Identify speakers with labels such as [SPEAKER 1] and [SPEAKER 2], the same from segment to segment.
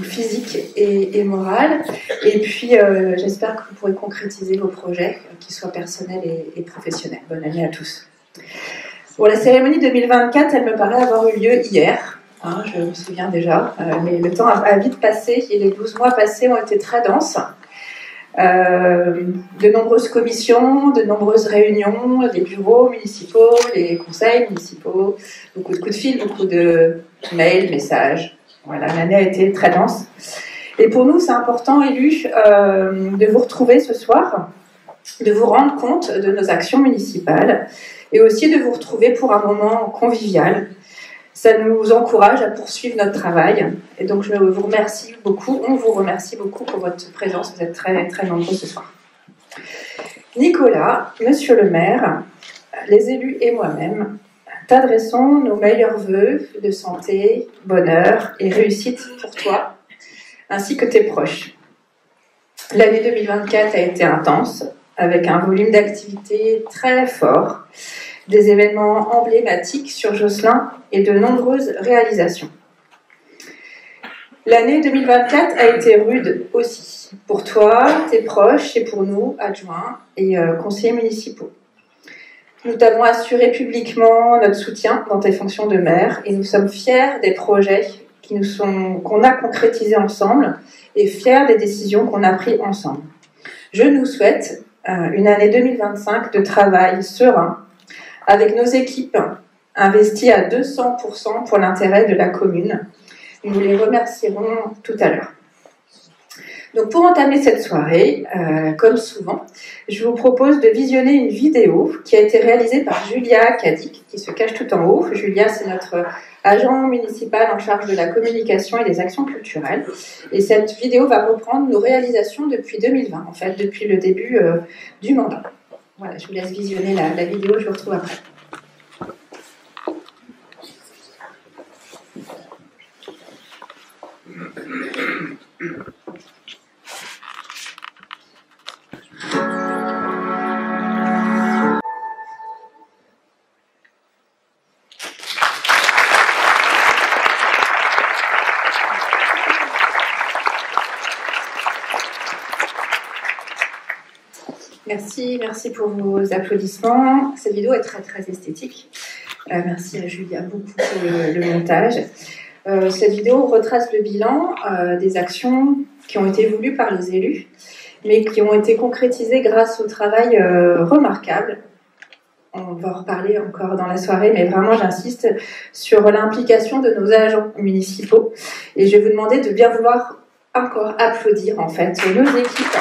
[SPEAKER 1] physique et morale. Et puis, j'espère que vous pourrez concrétiser vos projets, qu'ils soient personnels et professionnels. Bonne année à tous. Bon, la cérémonie 2024, elle me paraît avoir eu lieu hier. Hein, je me souviens déjà. Mais le temps a vite passé et les 12 mois passés ont été très denses. De nombreuses commissions, de nombreuses réunions, des bureaux municipaux, les conseils municipaux, beaucoup de coups de fil, beaucoup de mails, messages. Voilà, l'année a été très dense. Et pour nous, c'est important, élus, de vous retrouver ce soir, de vous rendre compte de nos actions municipales et aussi de vous retrouver pour un moment convivial. Ça nous encourage à poursuivre notre travail. Et donc, je vous remercie beaucoup, on vous remercie beaucoup pour votre présence. Vous êtes très, très nombreux ce soir. Nicolas, monsieur le maire, les élus et moi-même, t'adressons nos meilleurs vœux de santé, bonheur et réussite pour toi, ainsi que tes proches. L'année 2024 a été intense, avec un volume d'activités très fort, des événements emblématiques sur Josselin et de nombreuses réalisations. L'année 2024 a été rude aussi, pour toi, tes proches et pour nous, adjoints et conseillers municipaux. Nous t'avons assuré publiquement notre soutien dans tes fonctions de maire et nous sommes fiers des projets qu'on a concrétisés ensemble et fiers des décisions qu'on a prises ensemble. Je nous souhaite une année 2025 de travail serein avec nos équipes investies à 200% pour l'intérêt de la commune. Nous les remercierons tout à l'heure. Donc pour entamer cette soirée, comme souvent, je vous propose de visionner une vidéo qui a été réalisée par Julia Cadic, qui se cache tout en haut. Julia, c'est notre agent municipal en charge de la communication et des actions culturelles. Et cette vidéo va reprendre nos réalisations depuis 2020, en fait, depuis le début du mandat. Voilà, je vous laisse visionner la vidéo, je vous retrouve après. Merci pour vos applaudissements. Cette vidéo est très très esthétique. Merci à Julia beaucoup pour le montage. Cette vidéo retrace le bilan des actions qui ont été voulues par les élus, mais qui ont été concrétisées grâce au travail remarquable. On va en reparler encore dans la soirée, mais vraiment j'insiste sur l'implication de nos agents municipaux. Et je vais vous demander de bien vouloir encore applaudir en fait nos équipes.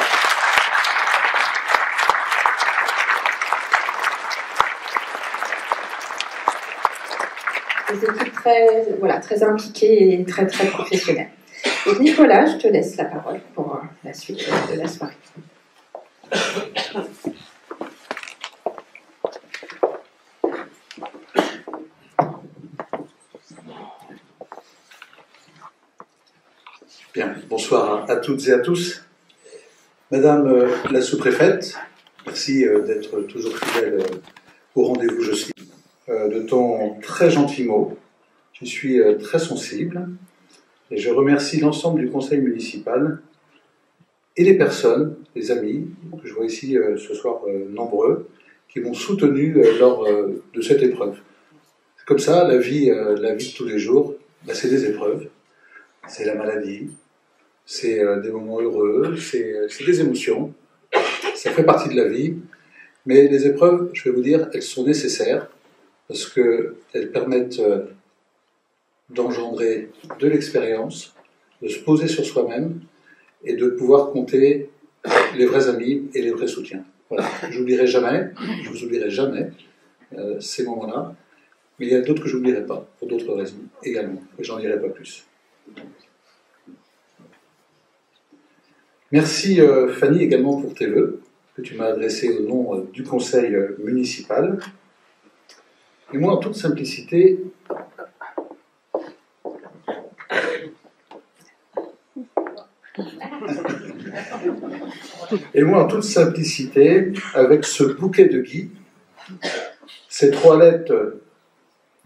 [SPEAKER 1] Des équipes très impliquées et très, très professionnelles. Donc Nicolas, je te laisse la parole pour la suite de la soirée.
[SPEAKER 2] Bien, bonsoir à toutes et à tous. Madame la sous-préfète, merci d'être toujours fidèle au rendez-vous je suis. De ton très gentil mot. Je suis très sensible et je remercie l'ensemble du conseil municipal et les personnes, les amis, que je vois ici ce soir nombreux, qui m'ont soutenu lors de cette épreuve. C'est comme ça, la vie de tous les jours, c'est des épreuves, c'est la maladie, c'est des moments heureux, c'est des émotions, ça fait partie de la vie, mais les épreuves, je vais vous dire, elles sont nécessaires, parce qu'elles permettent d'engendrer de l'expérience, de se poser sur soi-même et de pouvoir compter les vrais amis et les vrais soutiens. Voilà. Je vous oublierai jamais ces moments-là, mais il y a d'autres que je n'oublierai pas, pour d'autres raisons également, et j'en dirai pas plus. Merci Fanny également pour tes vœux, que tu m'as adressés au nom du conseil municipal. Et moi, en toute simplicité, avec ce bouquet de gui, ces 3 lettres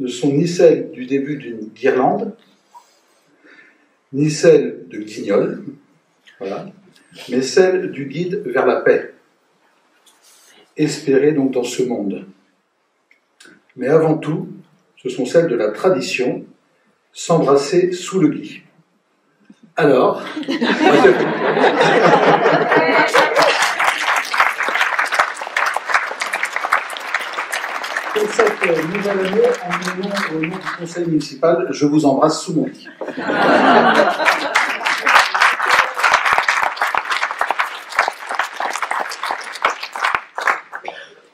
[SPEAKER 2] ne sont ni celles du début d'une guirlande, ni celle de Guignol, voilà, mais celle du guide vers la paix. Espérer donc dans ce monde. Mais avant tout, ce sont celles de la tradition, s'embrasser sous le gui. Alors, pour cette nouvelle année, au nom du conseil municipal, je vous embrasse sous mon lit.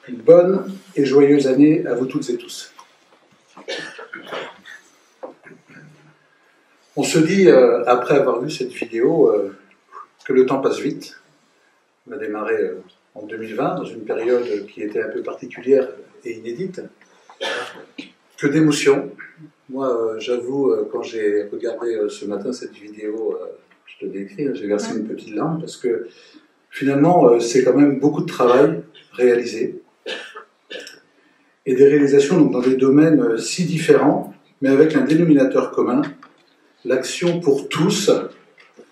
[SPEAKER 2] Une bonne et joyeuse année à vous toutes et tous. On se dit, après avoir vu cette vidéo, que le temps passe vite. On a démarré en 2020, dans une période qui était un peu particulière et inédite. Que d'émotions. Moi, j'avoue, quand j'ai regardé ce matin cette vidéo, je te décris, j'ai versé une petite larme, parce que finalement, c'est quand même beaucoup de travail réalisé. Et des réalisations donc, dans des domaines si différents, mais avec un dénominateur commun, l'action pour tous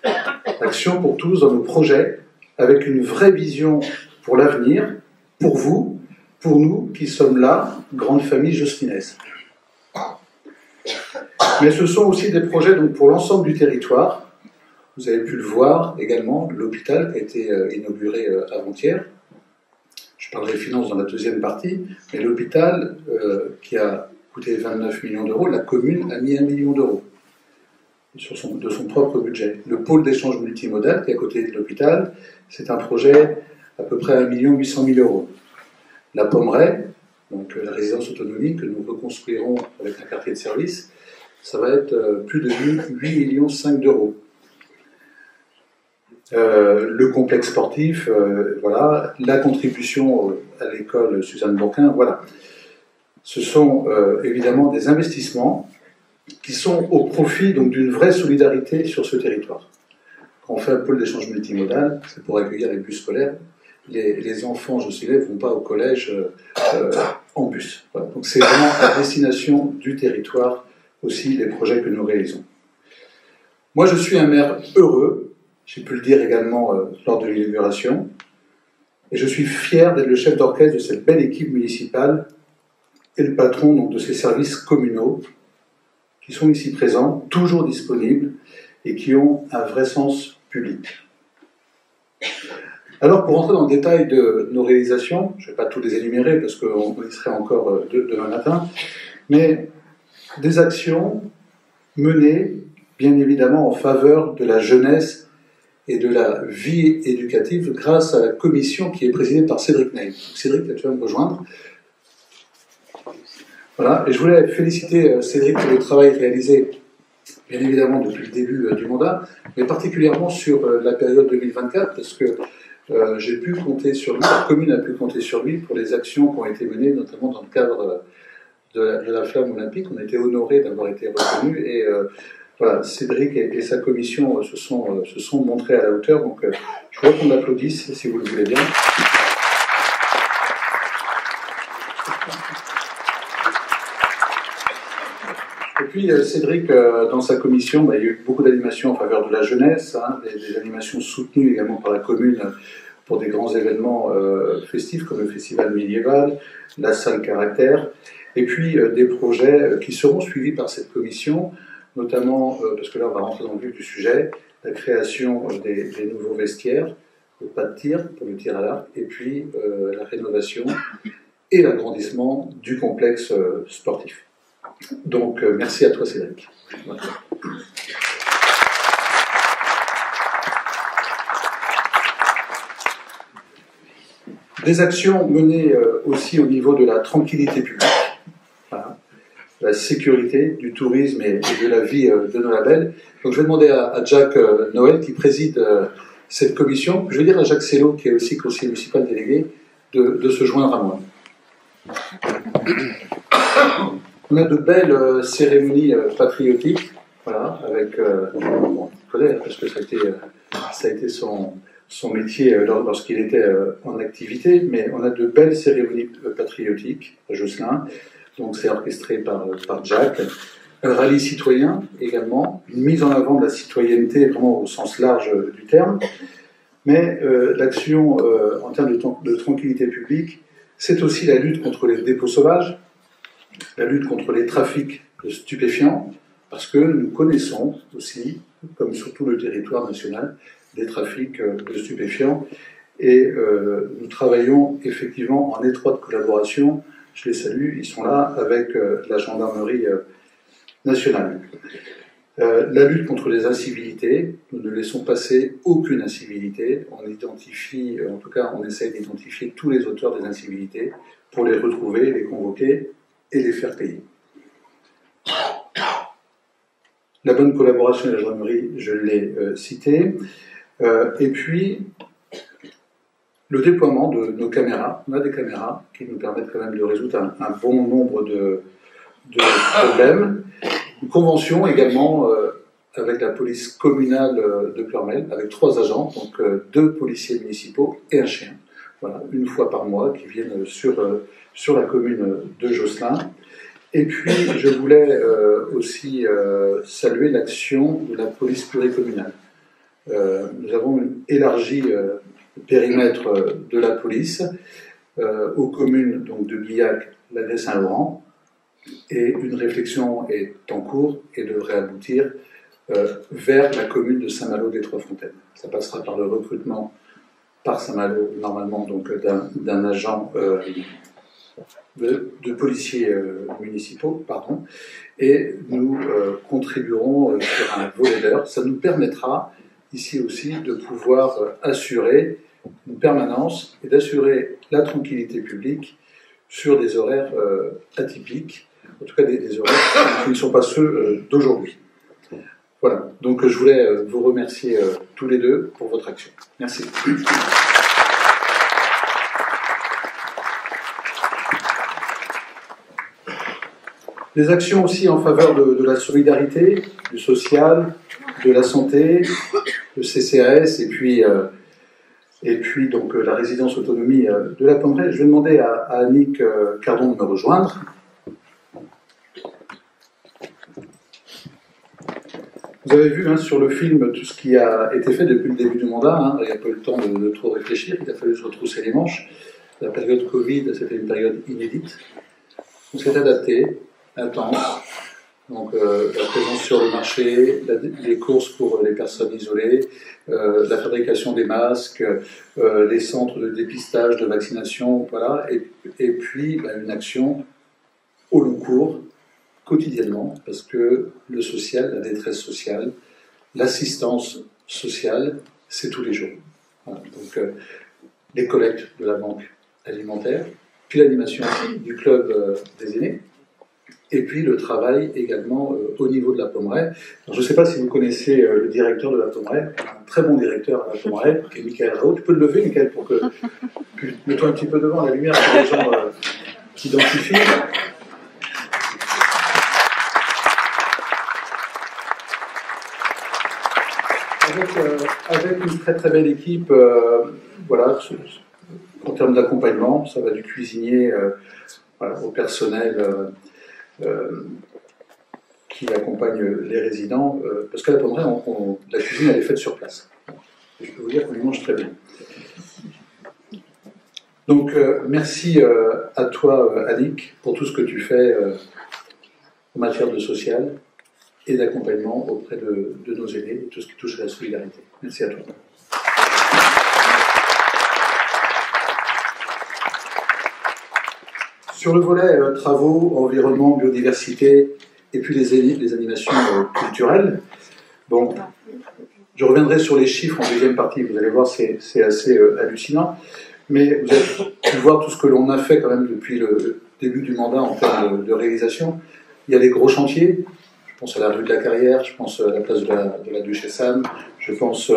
[SPEAKER 2] dans nos projets, avec une vraie vision pour l'avenir, pour vous, pour nous qui sommes là, grande famille josselinaise. Mais ce sont aussi des projets donc, pour l'ensemble du territoire. Vous avez pu le voir également, l'hôpital qui a été inauguré avant-hier. Je parlerai finances dans la deuxième partie, mais l'hôpital qui a coûté 29 millions d'euros, la commune a mis 1 million d'euros de son propre budget. Le pôle d'échange multimodal qui est à côté de l'hôpital, c'est un projet à peu près 800 000 euros. La Pommeraye, donc la résidence autonomie que nous reconstruirons avec un quartier de service, ça va être plus de 8,5 millions d'euros. Le complexe sportif, voilà, la contribution à l'école Suzanne Bourquin, voilà. Ce sont évidemment des investissements qui sont au profit donc d'une vraie solidarité sur ce territoire. Quand on fait un pôle d'échange multimodal, c'est pour accueillir les bus scolaires. Les enfants josselais ne vont pas au collège en bus. Voilà. Donc c'est vraiment à destination du territoire aussi les projets que nous réalisons. Moi je suis un maire heureux, j'ai pu le dire également lors de l'inauguration, et je suis fier d'être le chef d'orchestre de cette belle équipe municipale et le patron donc, de ces services communaux qui sont ici présents, toujours disponibles et qui ont un vrai sens public. Alors, pour rentrer dans le détail de nos réalisations, je ne vais pas tous les énumérer parce qu'on y serait encore demain matin, mais des actions menées, bien évidemment, en faveur de la jeunesse et de la vie éducative grâce à la commission qui est présidée par Cédric Ney. Cédric, tu vas me rejoindre. Voilà, et je voulais féliciter Cédric pour le travail réalisé, bien évidemment, depuis le début du mandat, mais particulièrement sur la période 2024, parce que j'ai pu compter sur lui, la commune a pu compter sur lui pour les actions qui ont été menées, notamment dans le cadre de la flamme olympique. On a été honorés d'avoir été reconnus, et voilà, Cédric et sa commission se sont montrés à la hauteur, donc je voudrais qu'on applaudisse, si vous le voulez bien. Et puis Cédric, dans sa commission, il y a eu beaucoup d'animations en faveur de la jeunesse, hein, des animations soutenues également par la commune pour des grands événements festifs comme le festival médiéval, la salle caractère, et puis des projets qui seront suivis par cette commission, notamment, parce que là on va rentrer dans le vif du sujet, la création des nouveaux vestiaires, le pas de tir pour le tir à l'arc, et puis la rénovation et l'agrandissement du complexe sportif. Donc, merci à toi, Cédric. Voilà. Des actions menées aussi au niveau de la tranquillité publique, voilà, la sécurité, du tourisme et de la vie de nos labels. Donc, je vais demander à Jacques Noël, qui préside cette commission, je vais dire à Jacques Sello, qui est aussi conseiller municipal délégué, de se joindre à moi. On a de belles cérémonies patriotiques, voilà, avec, bon, je connais, parce que ça a été son métier lorsqu'il était en activité, mais on a de belles cérémonies patriotiques à Josselin, donc c'est orchestré par Jacques. un rallye citoyen également, une mise en avant de la citoyenneté vraiment au sens large du terme, mais l'action en termes de tranquillité publique, c'est aussi la lutte contre les dépôts sauvages, la lutte contre les trafics de stupéfiants, parce que nous connaissons aussi, comme sur tout le territoire national, des trafics de stupéfiants, et nous travaillons effectivement en étroite collaboration, je les salue, ils sont là, avec la gendarmerie nationale. La lutte contre les incivilités, nous ne laissons passer aucune incivilité, on identifie, en tout cas on essaye d'identifier tous les auteurs des incivilités pour les retrouver, les convoquer et les faire payer. La bonne collaboration de la gendarmerie, je l'ai cité, et puis le déploiement de nos caméras. On a des caméras qui nous permettent quand même de résoudre un bon nombre de problèmes. Une convention également avec la police communale de Pleurmel, avec 3 agents, donc 2 policiers municipaux et un chien. Voilà, une fois par mois, qui viennent sur la commune de Josselin. Et puis, je voulais aussi saluer l'action de la police pluricommunale. Nous avons élargi le périmètre de la police aux communes donc, de Guillac, Lavray-Saint-Laurent, et une réflexion est en cours et devrait aboutir vers la commune de Saint-Malo des Trois-Fontaines. Ça passera par le recrutement par Saint-Malo, normalement, donc d'un agent de policiers municipaux, pardon, et nous contribuerons sur un volet d'heures. Ça nous permettra ici aussi de pouvoir assurer une permanence et d'assurer la tranquillité publique sur des horaires atypiques, en tout cas des horaires qui ne sont pas ceux d'aujourd'hui. Voilà, donc je voulais vous remercier tous les deux pour votre action. Merci. Des actions aussi en faveur de la solidarité, du social, de la santé, le CCAS et puis donc la résidence autonomie de la Pommeraye. Je vais demander à Annick Cardon de me rejoindre. Vous avez vu sur le film tout ce qui a été fait depuis le début du mandat. Il n'y a pas eu le temps de trop réfléchir, il a fallu se retrousser les manches. La période Covid, c'était une période inédite. On s'est adapté, intense. Donc la présence sur le marché, les courses pour les personnes isolées, la fabrication des masques, les centres de dépistage, de vaccination, voilà. Et puis une action au long cours, quotidiennement, parce que le social, la détresse sociale, l'assistance sociale, c'est tous les jours. Voilà. Donc les collectes de la banque alimentaire, puis l'animation du club des aînés, et puis le travail également au niveau de la Pommeraye. Alors, je ne sais pas si vous connaissez le directeur de la Pommeraye, un très bon directeur à la Pommeraye, qui est Michael Raoult. Tu peux le lever, Michael, pour que... Mets-toi un petit peu devant la lumière pour que les gens t'identifient. Avec une très très belle équipe, voilà, en termes d'accompagnement, ça va du cuisinier au personnel qui accompagne les résidents, parce qu'à la Pommeraye, la cuisine elle est faite sur place. Et je peux vous dire qu'on y mange très bien. Donc merci à toi, Annick, pour tout ce que tu fais en matière de social et d'accompagnement auprès de nos aînés et tout ce qui touche à la solidarité. Merci à toi. Sur le volet travaux, environnement, biodiversité et puis les animations culturelles, bon, je reviendrai sur les chiffres en deuxième partie, vous allez voir, c'est assez hallucinant, mais vous avez pu voir tout ce que l'on a fait quand même depuis le début du mandat en termes de réalisation. Il y a des gros chantiers. Je pense à la rue de la Carrière, je pense à la place de la Duchesse Anne, je pense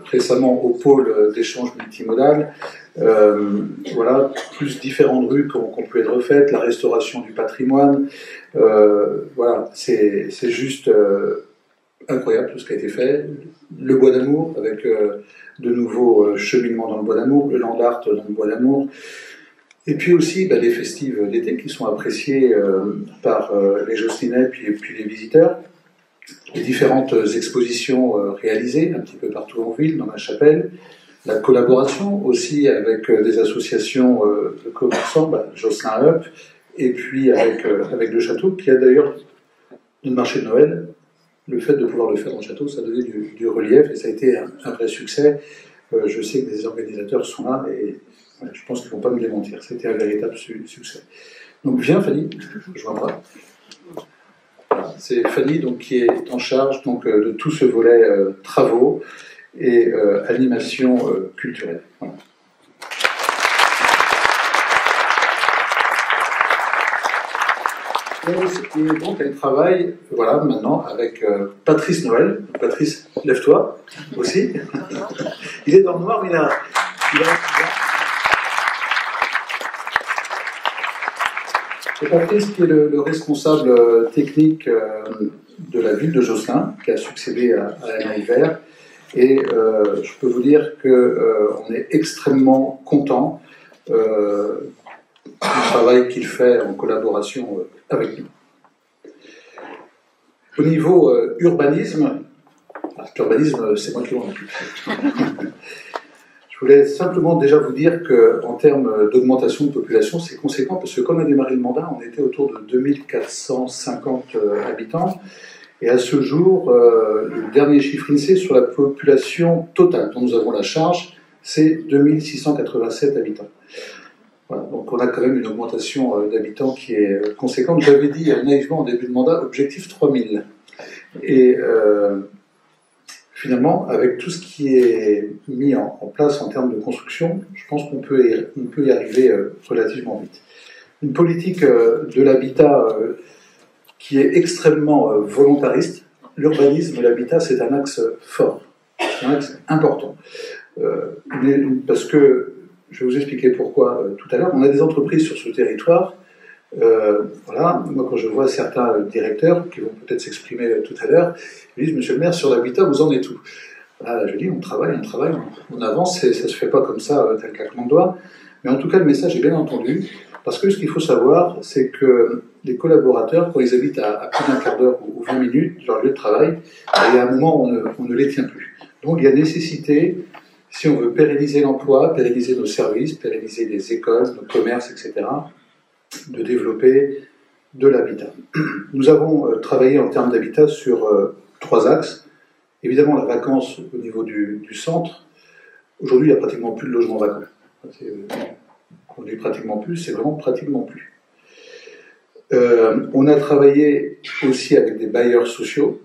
[SPEAKER 2] récemment au pôle d'échange multimodal. Voilà, plus différentes rues qui ont pu être refaites, la restauration du patrimoine. Voilà, c'est juste incroyable tout ce qui a été fait. Le Bois d'Amour, avec de nouveaux cheminements dans le Bois d'Amour, le Land Art dans le Bois d'Amour. Et puis aussi les festives d'été qui sont appréciées par les Josselinais puis les visiteurs. Les différentes expositions réalisées un petit peu partout en ville, dans la chapelle. La collaboration aussi avec des associations de commerçants, Josselin Up, et puis avec le château, qui a d'ailleurs le marché de Noël. Le fait de pouvoir le faire dans le château, ça a donné du relief et ça a été un vrai succès. Je sais que des organisateurs sont là et je pense qu'ils ne vont pas me démentir. C'était un véritable succès. Donc viens Fanny, je vois pas. Voilà, c'est Fanny donc, qui est en charge donc, de tout ce volet travaux et animation culturelle. Voilà. Et donc elle travaille maintenant avec Patrice Noël. Patrice, lève-toi aussi. Il est dans le noir, mais il a C'est Patrice qui est le responsable technique de la ville de Josselin, qui a succédé à Alain Hiver. Et je peux vous dire qu'on est extrêmement content du travail qu'il fait en collaboration avec nous. Au niveau urbanisme, l'urbanisme, c'est moi qui m'en occupe. Je voulais simplement déjà vous dire qu'en termes d'augmentation de population, c'est conséquent parce que quand on a démarré le mandat, on était autour de 2450 habitants. Et à ce jour, le dernier chiffre INSEE sur la population totale dont nous avons la charge, c'est 2687 habitants. Voilà, donc on a quand même une augmentation d'habitants qui est conséquente. J'avais dit naïvement au début de mandat, objectif 3000. Et finalement, avec tout ce qui est mis en place en termes de construction, je pense qu'on peut y arriver relativement vite. Une politique de l'habitat qui est extrêmement volontariste. L'urbanisme, l'habitat, c'est un axe fort, c'est un axe important. Parce que, je vais vous expliquer pourquoi tout à l'heure, on a des entreprises sur ce territoire. Voilà, moi quand je vois certains directeurs qui vont peut-être s'exprimer tout à l'heure, ils disent, monsieur le maire, sur l'habitat, vous en êtes où? Là, je dis, on travaille, on avance, et ça se fait pas comme ça, tel claquement de doigts. Mais en tout cas, le message est bien entendu, parce que ce qu'il faut savoir, c'est que les collaborateurs, quand ils habitent à plus d'un quart d'heure ou 20 minutes de leur lieu de travail, il y a un moment où on ne les tient plus. Donc il y a nécessité, si on veut pérenniser l'emploi, pérenniser nos services, pérenniser les écoles, nos commerces, etc., de développer de l'habitat. Nous avons travaillé en termes d'habitat sur 3 axes. Évidemment, la vacance au niveau du centre. Aujourd'hui, il n'y a pratiquement plus de logements vacants. On dit pratiquement plus, c'est vraiment pratiquement plus. On a travaillé aussi avec des bailleurs sociaux.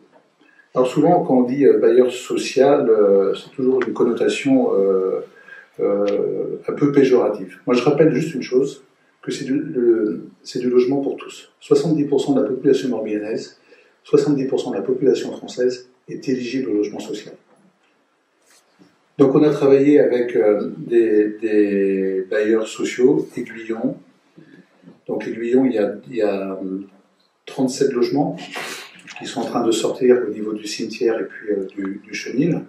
[SPEAKER 2] Alors souvent, quand on dit bailleur social, c'est toujours une connotation un peu péjorative. Moi, je rappelle juste une chose, que c'est du logement pour tous. 70% de la population morbihannaise, 70% de la population française est éligible au logement social. Donc on a travaillé avec des bailleurs sociaux, Aiguillon. Donc Aiguillon, il y a 37 logements qui sont en train de sortir au niveau du cimetière et puis du chenil.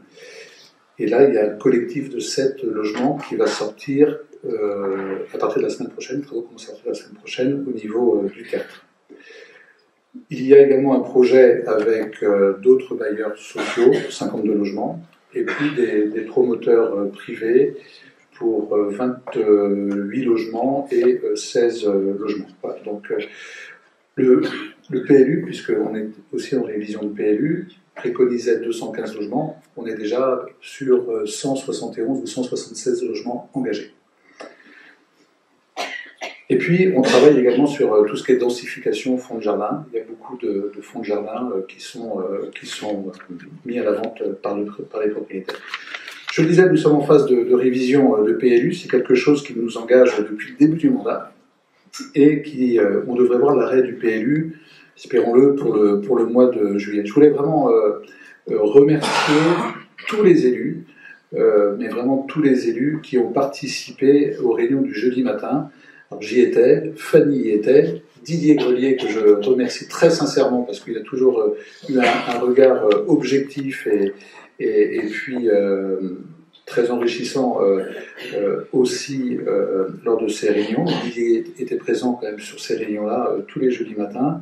[SPEAKER 2] Et là, il y a un collectif de 7 logements qui va sortir à partir de la semaine prochaine, les travaux vont sortir la semaine prochaine au niveau du théâtre. Il y a également un projet avec d'autres bailleurs sociaux, 52 logements, et puis des promoteurs privés pour 28 logements et 16 logements. Voilà, donc le PLU, puisqu'on est aussi en révision de PLU, préconisait 215 logements, on est déjà sur 171 ou 176 logements engagés. Et puis, on travaille également sur tout ce qui est densification, fonds de jardin. Il y a beaucoup de fonds de jardin qui sont mis à la vente par les propriétaires. Je le disais, nous sommes en phase de révision de PLU. C'est quelque chose qui nous engage depuis le début du mandat et on devrait voir l'arrêt du PLU, espérons-le, pour le mois de juillet. Je voulais vraiment remercier tous les élus, mais vraiment tous les élus qui ont participé aux réunions du jeudi matin. Alors, j'y étais, Fanny y était, Didier Grelier, que je remercie très sincèrement parce qu'il a toujours eu un regard objectif et puis très enrichissant aussi lors de ces réunions. Il était présent quand même sur ces réunions-là tous les jeudis matins.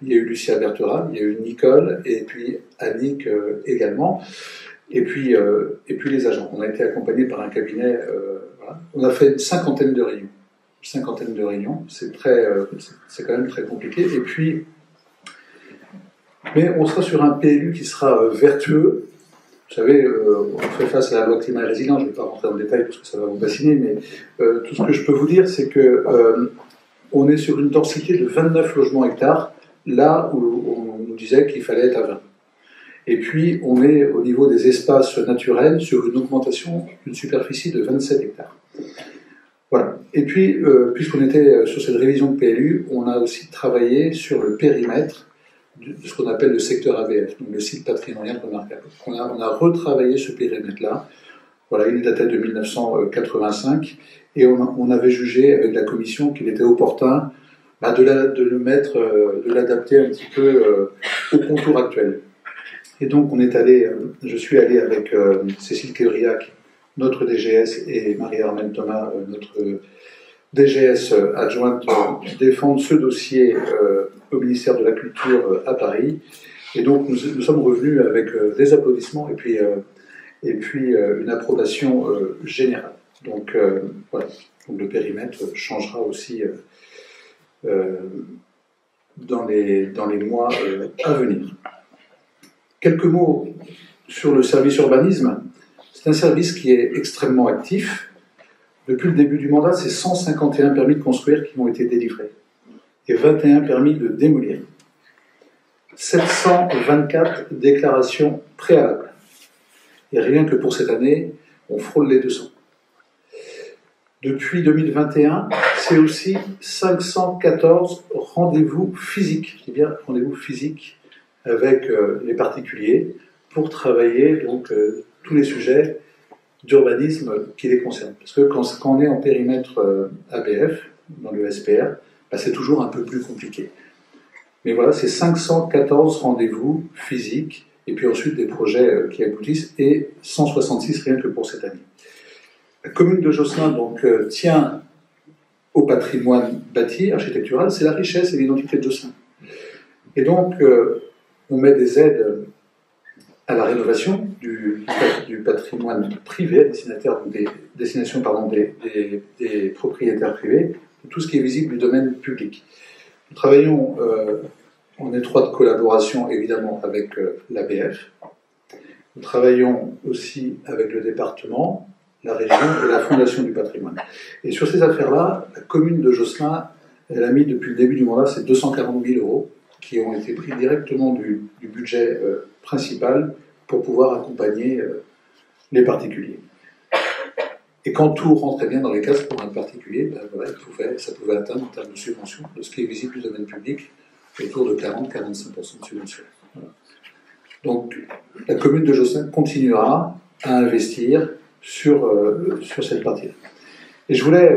[SPEAKER 2] Il y a eu Lucia Bertherat, il y a eu Nicole, et puis Annick également, et puis les agents. On a été accompagnés par un cabinet, voilà. On a fait une cinquantaine de réunions, c'est quand même très compliqué, et puis, mais on sera sur un PLU qui sera vertueux. Vous savez, on fait face à la loi climat et résilience, je ne vais pas rentrer dans le détail parce que ça va vous fasciner, mais tout ce que je peux vous dire, c'est que on est sur une densité de 29 logements hectares, là où on nous disait qu'il fallait être à 20. Et puis, on est au niveau des espaces naturels sur une augmentation d'une superficie de 27 hectares. Voilà. Et puis, puisqu'on était sur cette révision de PLU, on a aussi travaillé sur le périmètre de ce qu'on appelle le secteur ABF, donc le site patrimonial remarquable. On a retravaillé ce périmètre-là. Voilà, il datait de 1985, et on avait jugé avec la commission qu'il était opportun de l'adapter un petit peu au contour actuel. Et donc, je suis allé avec Cécile Québriac, notre DGS, et Marie-Armelle Thomas, notre DGS adjointe, défendre ce dossier au ministère de la Culture à Paris. Et donc, nous sommes revenus avec des applaudissements et puis une approbation générale. Donc, voilà. Donc, le périmètre changera aussi dans les mois à venir. Quelques mots sur le service urbanisme. C'est un service qui est extrêmement actif. Depuis le début du mandat, c'est 151 permis de construire qui ont été délivrés et 21 permis de démolir. 724 déclarations préalables. Et rien que pour cette année, on frôle les 200. Depuis 2021, c'est aussi 514 rendez-vous physiques. Je dis bien rendez-vous physiques avec les particuliers pour travailler donc tous les sujets d'urbanisme qui les concernent. Parce que quand on est en périmètre ABF, dans le SPR, c'est toujours un peu plus compliqué. Mais voilà, c'est 514 rendez-vous physiques, et puis ensuite des projets qui aboutissent, et 166 rien que pour cette année. La commune de Josselin donc, tient au patrimoine bâti, architectural, c'est la richesse et l'identité de Josselin. Et donc, on met des aides à la rénovation du patrimoine privé, destination des propriétaires privés, tout ce qui est visible du domaine public. Nous travaillons en étroite collaboration évidemment avec l'ABF. Nous travaillons aussi avec le département, la région et la Fondation du patrimoine. Et sur ces affaires-là, la commune de Josselin, elle a mis depuis le début du mandat ces 240 000 euros qui ont été pris directement du budget principal pour pouvoir accompagner les particuliers. Et quand tout rentrait bien dans les cases pour un particulier, ça pouvait atteindre en termes de subvention, de ce qui est visible du domaine public, autour de 40-45% de subvention. Voilà. Donc, la commune de Josselin continuera à investir sur cette partie-là. Et je voulais,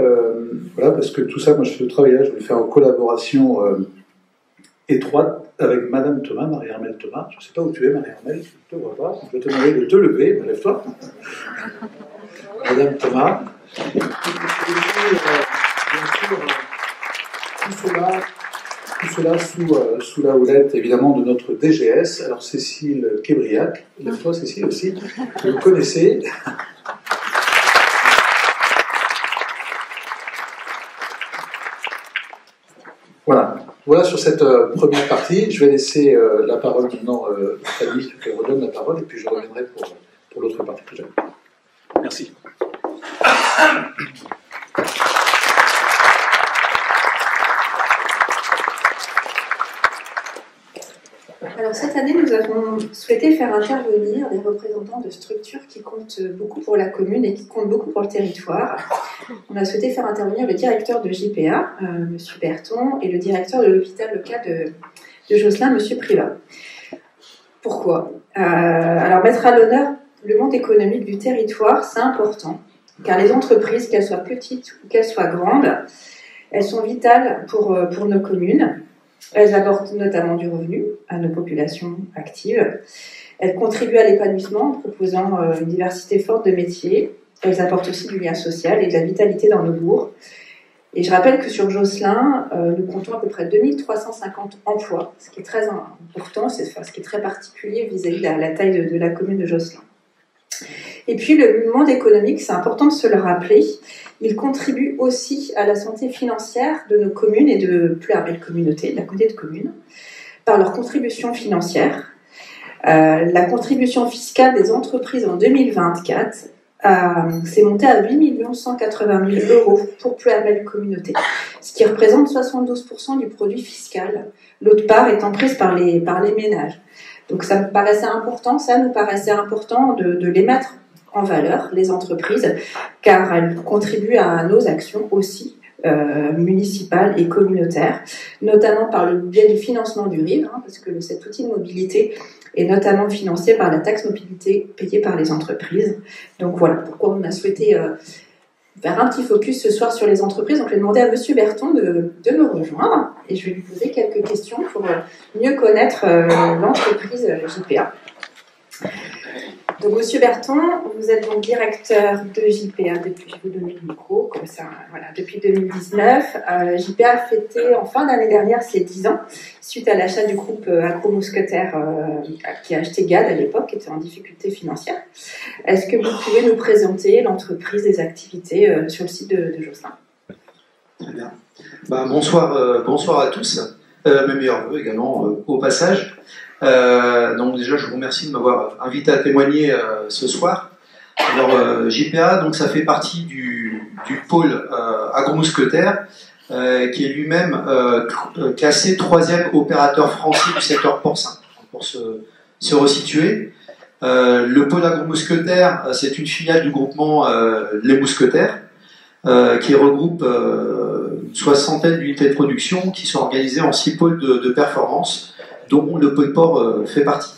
[SPEAKER 2] parce que tout ça, moi, ce travail-là, je vais le faire en collaboration étroite avec Madame Thomas, Marie-Armelle Thomas. Je ne sais pas où tu es, Marie-Armelle, je ne te vois pas. Je vais te demander de te lever, lève-toi. Madame Thomas. Et bien sûr, tout cela sous la houlette, évidemment, de notre DGS. Alors, Cécile Québriac, lève-toi, Cécile aussi, que vous connaissez. Voilà sur cette première partie. Je vais laisser la parole maintenant à Fanny, je redonne la parole, et puis je reviendrai pour l'autre partie que j'avais. Merci.
[SPEAKER 1] Alors cette année, nous avons souhaité faire intervenir des représentants de structures qui comptent beaucoup pour la commune et qui comptent beaucoup pour le territoire. On a souhaité faire intervenir le directeur de JPA, M. Berton, et le directeur de l'hôpital local de Josselin, M. Privat. Pourquoi alors mettre à l'honneur le monde économique du territoire, c'est important, car les entreprises, qu'elles soient petites ou qu'elles soient grandes, elles sont vitales pour nos communes. Elles apportent notamment du revenu à nos populations actives. Elles contribuent à l'épanouissement en proposant une diversité forte de métiers. Elles apportent aussi du lien social et de la vitalité dans nos bourgs. Et je rappelle que sur Josselin, nous comptons à peu près 2350 emplois, ce qui est très important, ce qui est très particulier vis-à-vis de la taille de la commune de Josselin. Et puis le monde économique, c'est important de se le rappeler, il contribue aussi à la santé financière de nos communes et de plus large communautés, de la communauté de communes, par leur contribution financière. La contribution fiscale des entreprises en 2024 s'est montée à 8 180 000 euros pour plus large communauté, ce qui représente 72% du produit fiscal, l'autre part étant prise par les ménages. Donc ça nous paraissait important de les mettre en valeur, les entreprises, car elles contribuent à nos actions aussi municipales et communautaires, notamment par le biais du financement du RIB, parce que cet outil de mobilité est notamment financé par la taxe mobilité payée par les entreprises. Donc voilà pourquoi on a souhaité faire un petit focus ce soir sur les entreprises. Donc je vais demander à Monsieur Berton de me rejoindre et je vais lui poser quelques questions pour mieux connaître l'entreprise JPA. Donc Monsieur Berton, vous êtes donc directeur de JPA depuis, je vous donne le micro, comme ça, voilà, depuis 2019. JPA a fêté en fin d'année dernière ses 10 ans, suite à l'achat du groupe Agro-Mousquetaire qui a acheté GAD à l'époque, qui était en difficulté financière. Est-ce que vous pouvez nous présenter l'entreprise, les activités sur le site de Josselin?
[SPEAKER 3] Très bien. Bonsoir à tous, mes meilleurs vœux également au passage. Donc déjà, je vous remercie de m'avoir invité à témoigner ce soir. Alors, JPA, donc ça fait partie du pôle Agro-Mousquetaire, qui est lui-même classé 3e opérateur français du secteur porcin. Pour se resituer, le pôle Agro-Mousquetaire, c'est une filiale du groupement Les Mousquetaires, qui regroupe une soixantaine d'unités de production qui sont organisées en 6 pôles de performance, dont le pôle porc fait partie.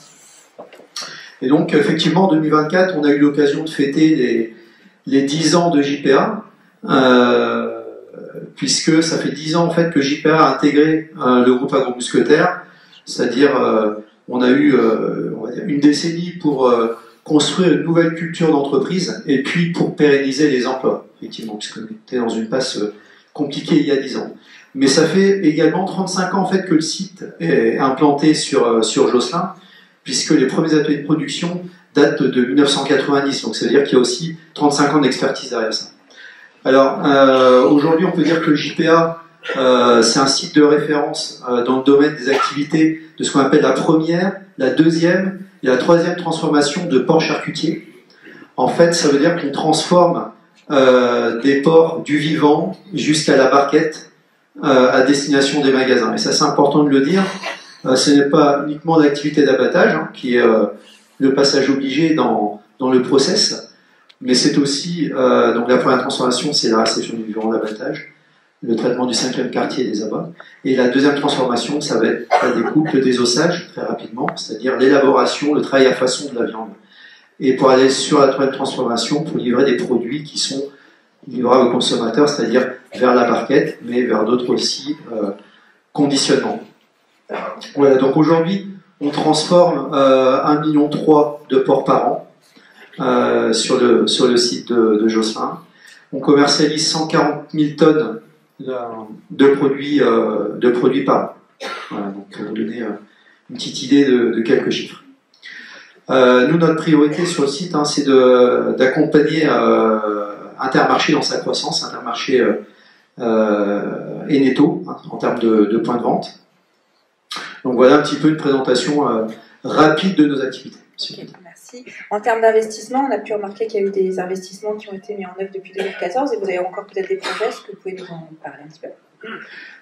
[SPEAKER 3] Et donc, effectivement, en 2024, on a eu l'occasion de fêter les 10 ans de JPA, puisque ça fait 10 ans en fait que JPA a intégré le groupe Agro-Mousquetaire, c'est-à-dire on a eu on va dire une décennie pour construire une nouvelle culture d'entreprise et puis pour pérenniser les emplois, effectivement, puisqu'on était dans une passe compliquée il y a 10 ans. Mais ça fait également 35 ans en fait que le site est implanté sur Josselin, puisque les premiers ateliers de production datent de 1990, donc ça veut dire qu'il y a aussi 35 ans d'expertise derrière ça. Alors aujourd'hui, on peut dire que le JPA, c'est un site de référence dans le domaine des activités de ce qu'on appelle la première, la deuxième et la troisième transformation de porc charcutier. En fait, ça veut dire qu'on transforme des porcs du vivant jusqu'à la barquette à destination des magasins. Et ça, c'est important de le dire. Ce n'est pas uniquement l'activité d'abattage, qui est le passage obligé dans le process, mais c'est aussi, donc la première transformation, c'est la réception du vivant d'abattage, le traitement du 5e quartier des abats, et la deuxième transformation, ça va être la découpe, le désossage, très rapidement, c'est-à-dire l'élaboration, le travail à façon de la viande. Et pour aller sur la troisième transformation, pour livrer des produits qui sont livrables aux consommateurs, c'est-à-dire vers la barquette, mais vers d'autres aussi conditionnements. Voilà, donc aujourd'hui, on transforme 1,3 million de porcs par an sur le site de Josselin. On commercialise 140 000 tonnes de produits par an. Voilà, donc pour vous donner une petite idée de quelques chiffres. Nous, notre priorité sur le site, c'est d'accompagner Intermarché dans sa croissance, Intermarché et Netto, en termes de points de vente. Donc voilà un petit peu une présentation rapide de nos activités.
[SPEAKER 1] Okay, merci. En termes d'investissement, on a pu remarquer qu'il y a eu des investissements qui ont été mis en œuvre depuis 2014 et vous avez encore peut-être des projets, est-ce que vous pouvez nous en parler un petit peu?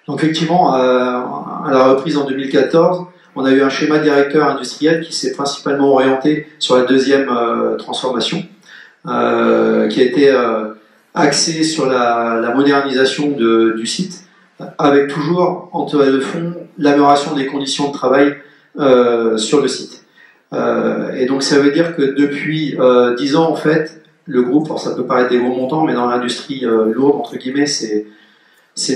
[SPEAKER 3] Donc effectivement, à la reprise en 2014, on a eu un schéma directeur industriel qui s'est principalement orienté sur la deuxième transformation, qui a été axé sur la modernisation du site, avec toujours en toile de fond l'amélioration des conditions de travail sur le site. Et donc ça veut dire que depuis 10 ans, en fait, le groupe, alors ça peut paraître des gros montants, mais dans l'industrie lourde, entre guillemets, c'est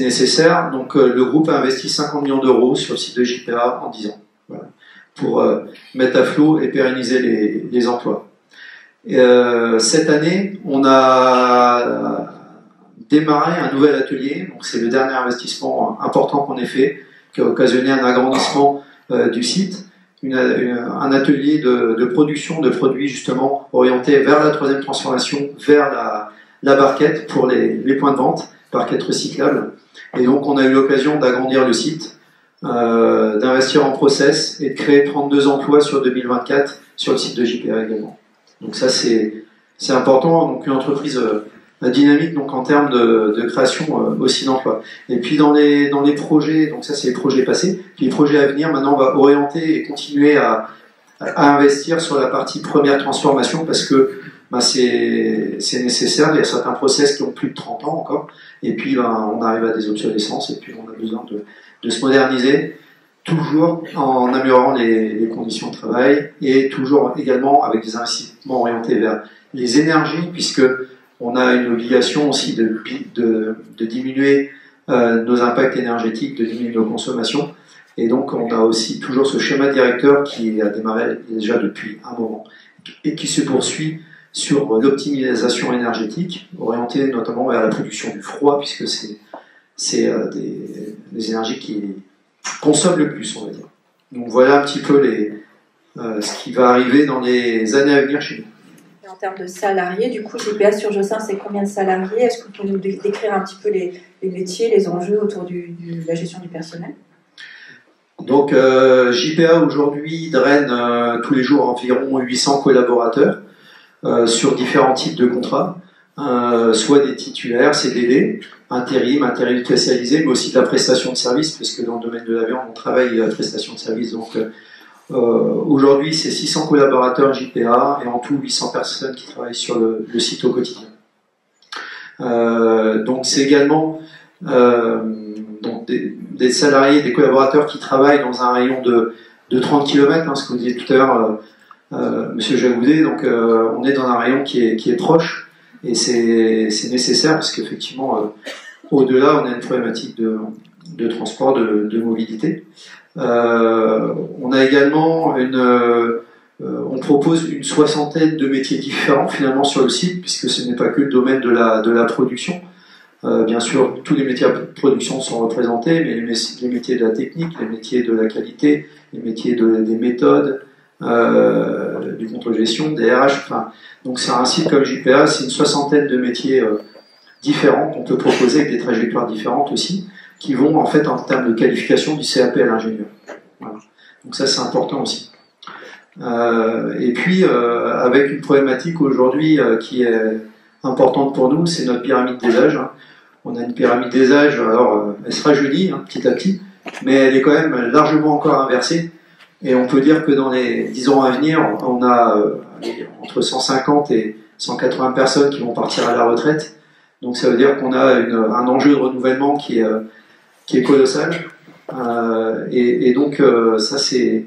[SPEAKER 3] nécessaire. Donc le groupe a investi 50 millions d'euros sur le site de JPA en 10 ans. Voilà. pour mettre à flot et pérenniser les emplois. Cette année, on a démarré un nouvel atelier, donc c'est le dernier investissement important qu'on ait fait, qui a occasionné un agrandissement du site, un atelier de production de produits justement orientés vers la troisième transformation, vers la barquette pour les points de vente, barquette recyclable. Et donc on a eu l'occasion d'agrandir le site, d'investir en process et de créer 32 emplois sur 2024 sur le site de JPA également. Donc ça c'est important, donc une entreprise dynamique donc en termes de création aussi d'emplois. Et puis dans les projets, donc ça c'est les projets passés, puis les projets à venir, maintenant on va orienter et continuer à investir sur la partie première transformation parce que c'est nécessaire, il y a certains process qui ont plus de 30 ans encore, et puis on arrive à des obsolescences, et puis on a besoin de se moderniser, toujours en améliorant les conditions de travail, et toujours également avec des investissements orientés vers les énergies, puisque on a une obligation aussi de diminuer nos impacts énergétiques, de diminuer nos consommations, et donc on a aussi toujours ce schéma directeur qui a démarré déjà depuis un moment, et qui se poursuit sur l'optimisation énergétique, orientée notamment vers la production du froid, puisque c'est des énergies qui consomment le plus, on va dire. Donc voilà un petit peu ce qui va arriver dans les années à venir chez nous.
[SPEAKER 1] Et en termes de salariés, du coup, JPA sur Josselin, c'est combien de salariés? Est-ce que vous pouvez nous décrire un petit peu les métiers, les enjeux autour de la gestion du personnel?
[SPEAKER 3] Donc JPA aujourd'hui draine tous les jours environ 800 collaborateurs, sur différents types de contrats, soit des titulaires, CDD, intérim spécialisé, mais aussi de la prestation de service, parce que dans le domaine de la viande, on travaille à la prestation de service. Donc aujourd'hui, c'est 600 collaborateurs JPA et en tout 800 personnes qui travaillent sur le site au quotidien. Donc c'est également donc des salariés, des collaborateurs qui travaillent dans un rayon de 30 km, ce que vous disiez tout à l'heure, Monsieur Jagoudet, donc on est dans un rayon qui est proche, et c'est nécessaire parce qu'effectivement au-delà on a une problématique de transport, de mobilité. On a également on propose une soixantaine de métiers différents finalement sur le site, puisque ce n'est pas que le domaine de la production. Bien sûr, tous les métiers de production sont représentés, mais les métiers de la technique, les métiers de la qualité, les métiers des méthodes, du contrôle-gestion, des RH, donc c'est un site comme JPA, c'est une soixantaine de métiers différents qu'on peut proposer avec des trajectoires différentes aussi, qui vont en fait en termes de qualification du CAP à l'ingénieur. Voilà. Donc ça c'est important aussi. Et puis avec une problématique aujourd'hui qui est importante pour nous, c'est notre pyramide des âges. On a une pyramide des âges, alors elle se rajeunit petit à petit, mais elle est quand même largement encore inversée. Et on peut dire que dans les 10 ans à venir, on a entre 150 et 180 personnes qui vont partir à la retraite. Donc ça veut dire qu'on a un enjeu de renouvellement qui est colossal. Et donc ça c'est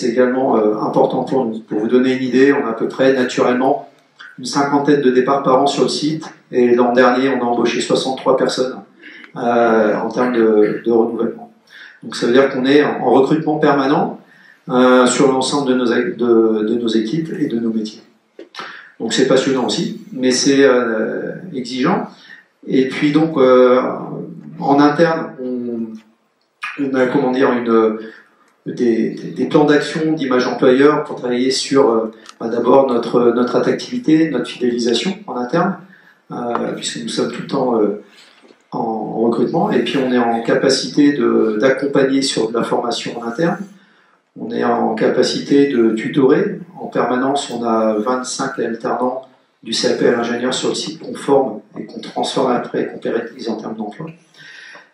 [SPEAKER 3] également important pour nous. Pour vous donner une idée, on a à peu près naturellement une cinquantaine de départs par an sur le site. Et l'an dernier, on a embauché 63 personnes en termes de renouvellement. Donc ça veut dire qu'on est en recrutement permanent sur l'ensemble de nos équipes et de nos métiers. Donc c'est passionnant aussi, mais c'est exigeant. Et puis donc en interne, on a des plans d'action d'image employeur pour travailler sur d'abord notre attractivité, notre fidélisation en interne, puisque nous sommes tout le temps en recrutement, et puis on est en capacité d'accompagner sur de la formation en interne, on est en capacité de tutorer, en permanence on a 25 alternants du CAP à l'ingénieur sur le site qu'on forme et qu'on transforme après et qu'on pérennise en termes d'emploi.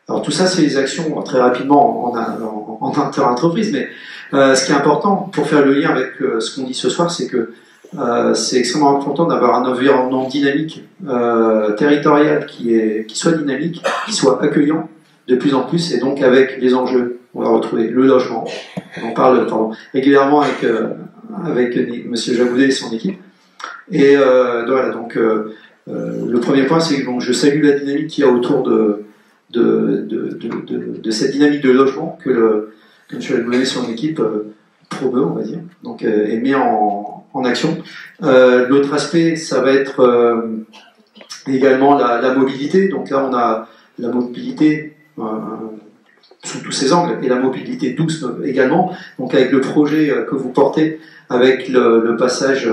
[SPEAKER 3] Alors tout ça c'est les actions très rapidement en inter-entreprise, mais ce qui est important pour faire le lien avec ce qu'on dit ce soir, c'est que c'est extrêmement important d'avoir un environnement dynamique, territorial qui soit dynamique, qui soit accueillant de plus en plus, et donc avec les enjeux, on va retrouver le logement, on en parle régulièrement avec Monsieur Jagoudet et son équipe, et voilà, donc le premier point c'est que je salue la dynamique qu'il y a autour de cette dynamique de logement que M. Jagoudet et son équipe promeut, on va dire, donc et met en action. L'autre aspect, ça va être également la mobilité. Donc là, on a la mobilité sous tous ses angles et la mobilité douce également. Donc avec le projet que vous portez, avec le passage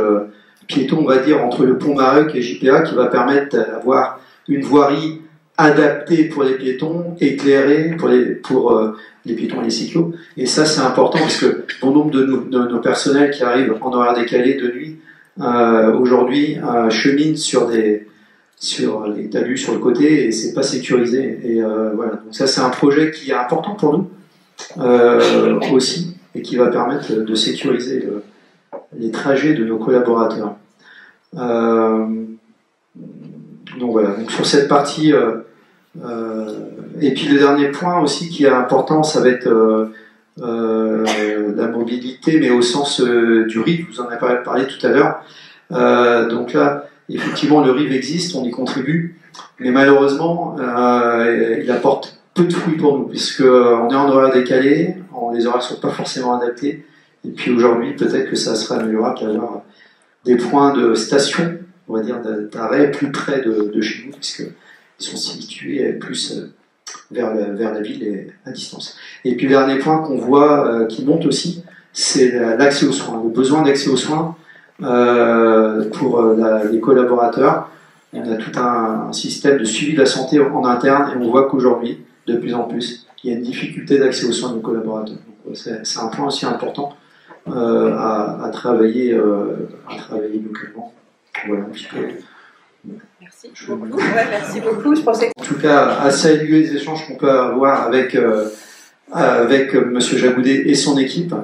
[SPEAKER 3] piéton, on va dire, entre le pont Mareuc et JPA, qui va permettre d'avoir une voirie adaptée pour les piétons, éclairée pour les piétons et les cyclos. Et ça, c'est important parce que bon nombre de nos personnels qui arrivent en horaire décalé de nuit, aujourd'hui, cheminent sur les talus sur le côté et c'est pas sécurisé. Et voilà. Donc ça, c'est un projet qui est important pour nous aussi et qui va permettre de sécuriser les trajets de nos collaborateurs. Donc voilà, donc sur cette partie, et puis le dernier point aussi qui est important, ça va être la mobilité, mais au sens du RIV, vous en avez parlé tout à l'heure. Donc là, effectivement, le RIV existe, on y contribue, mais malheureusement, il apporte peu de fruits pour nous, puisqu'on est en horaire décalé, les horaires ne sont pas forcément adaptés, et puis aujourd'hui, peut-être que ça sera améliorable d'avoir des points de station, on va dire, d'arrêt plus près de chez nous, puisqu'ils sont situés plus vers la ville et à distance. Et puis le dernier point qu'on voit qui monte aussi, c'est l'accès aux soins, le besoin d'accès aux soins pour les collaborateurs. On a tout un système de suivi de la santé en interne et on voit qu'aujourd'hui, de plus en plus, il y a une difficulté d'accès aux soins de nos collaborateurs. Donc, c'est un point aussi important à travailler localement. Voilà un petit peu.
[SPEAKER 1] Merci beaucoup. Ouais, merci beaucoup. Je pensais
[SPEAKER 3] En tout cas, à saluer les échanges qu'on peut avoir avec Monsieur Jagoudet et son équipe.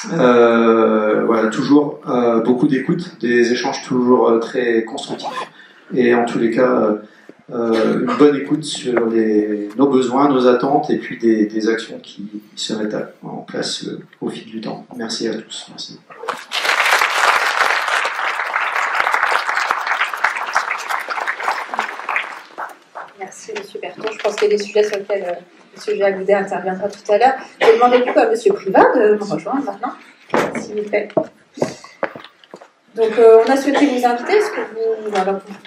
[SPEAKER 3] Voilà, toujours beaucoup d'écoute, des échanges toujours très constructifs. Et en tous les cas, une bonne écoute sur nos besoins, nos attentes et puis des actions qui se mettent en place au fil du temps. Merci à tous. Merci.
[SPEAKER 1] Merci, M. Berton. Je pense qu'il y a des sujets sur lesquels M. Jagoudet interviendra tout à l'heure. Je vais demander du coup à M. Privat de me rejoindre maintenant, s'il vous plaît. Donc, on a souhaité vous inviter, parce que vous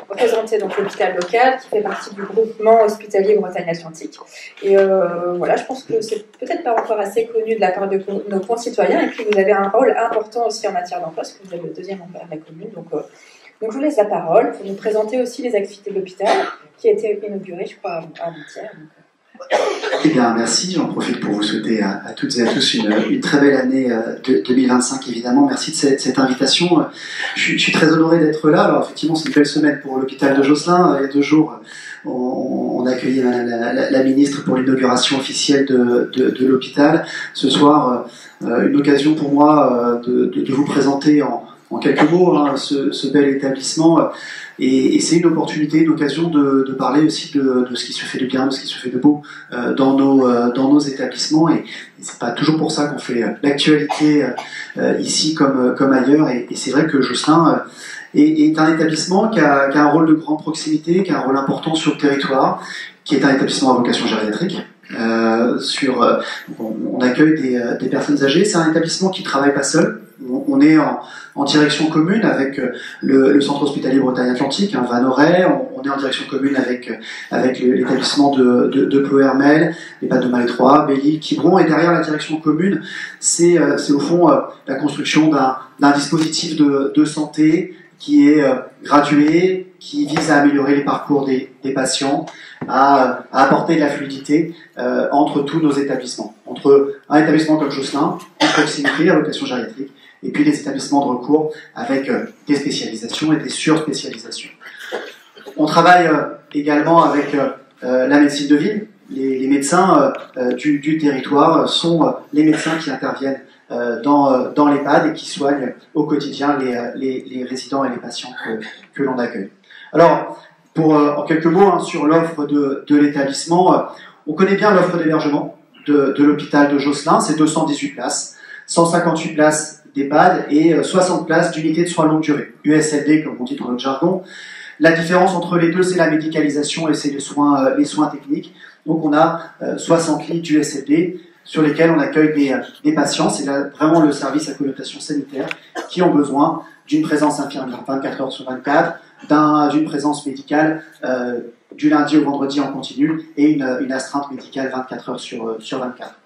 [SPEAKER 1] représentez donc l'hôpital local qui fait partie du groupement hospitalier Bretagne-Atlantique. Et voilà, je pense que c'est peut-être pas encore assez connu de la part de nos concitoyens. Et puis, vous avez un rôle important aussi en matière d'emploi, parce que vous êtes le deuxième employeur de la commune. Donc, je vous laisse la parole pour nous présenter aussi les activités de l'hôpital qui a été inauguré, je crois, avant-hier.
[SPEAKER 4] Eh bien, merci. J'en profite pour vous souhaiter à toutes et à tous une très belle année 2025, évidemment. Merci de cette invitation. Je suis très honoré d'être là. Alors, effectivement, c'est une belle semaine pour l'hôpital de Josselin. Il y a 2 jours, on a accueilli la ministre pour l'inauguration officielle de l'hôpital. Ce soir, une occasion pour moi de vous présenter en quelques mots ce bel établissement. Et c'est une opportunité, une occasion de parler aussi de ce qui se fait de bien, de ce qui se fait de beau dans nos établissements. Et c'est pas toujours pour ça qu'on fait l'actualité ici comme ailleurs. Et c'est vrai que Josselin est un établissement qui a un rôle de grande proximité, qui a un rôle important sur le territoire, qui est un établissement à vocation gériatrique. On accueille des personnes âgées. C'est un établissement qui travaille pas seul. On est en direction commune avec le centre hospitalier Bretagne-Atlantique, Vanoret. On est en direction commune avec l'établissement de Ploërmel, les Pas de Malais 3, Belle-Île, Quiberon. Et derrière la direction commune, c'est au fond la construction d'un dispositif de santé qui est gradué, qui vise à améliorer les parcours des patients, à apporter de la fluidité entre tous nos établissements. Entre un établissement comme Josselin, en proximité, à vocation gériatrique, et puis les établissements de recours avec des spécialisations et des surspécialisations. On travaille également avec la médecine de ville. Les médecins du territoire sont les médecins qui interviennent dans l'EHPAD et qui soignent au quotidien les résidents et les patients que l'on accueille. Alors, en quelques mots sur l'offre de l'établissement, on connaît bien l'offre d'hébergement de l'hôpital de Josselin, c'est 218 places, 158 places d'EHPAD et 60 places d'unités de soins longue durée, USLD comme on dit dans notre jargon. La différence entre les deux, c'est la médicalisation et c'est les soins techniques. Donc on a 60 lits d'USLD, sur lesquels on accueille des patients, c'est là vraiment le service à connotation sanitaire, qui ont besoin d'une présence infirmière 24 heures sur 24, d'une présence médicale du lundi au vendredi en continu, et une astreinte médicale 24 heures sur 24.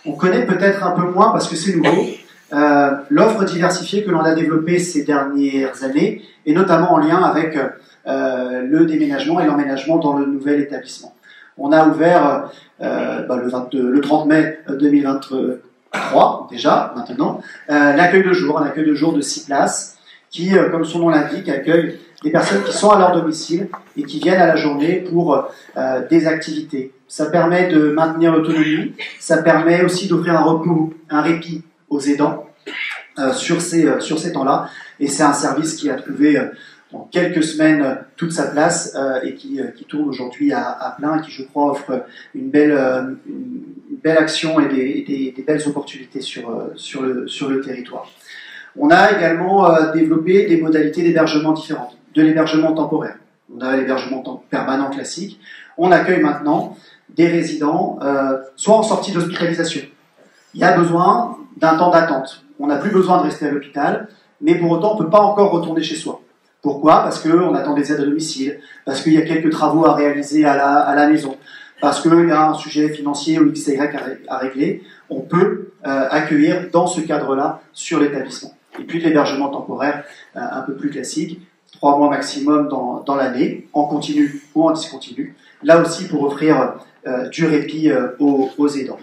[SPEAKER 4] On connaît peut-être un peu moins, parce que c'est nouveau, l'offre diversifiée que l'on a développée ces dernières années, et notamment en lien avec le déménagement et l'emménagement dans le nouvel établissement. On a ouvert le 30 mai 2023, déjà, maintenant, l'accueil de jour, un accueil de jour de 6 places, qui, comme son nom l'indique, accueille des personnes qui sont à leur domicile et qui viennent à la journée pour des activités. Ça permet de maintenir l'autonomie, ça permet aussi d'offrir un repos, un répit aux aidants sur ces temps-là, et c'est un service qui a trouvé en quelques semaines toute sa place et qui tourne aujourd'hui à plein, et qui, je crois, offre une belle action et des belles opportunités sur le territoire. On a également développé des modalités d'hébergement différentes, de l'hébergement temporaire. On a l'hébergement permanent classique. On accueille maintenant des résidents, soit en sortie d'hospitalisation. Il y a besoin d'un temps d'attente. On n'a plus besoin de rester à l'hôpital, mais pour autant, on ne peut pas encore retourner chez soi. Pourquoi ? Parce qu'on attend des aides à domicile, parce qu'il y a quelques travaux à réaliser à la maison, parce qu'il y a un sujet financier ou XY à régler. On peut accueillir dans ce cadre-là sur l'établissement. Et puis de l'hébergement temporaire un peu plus classique, 3 mois maximum dans l'année, en continu ou en discontinu, là aussi pour offrir du répit aux aidants.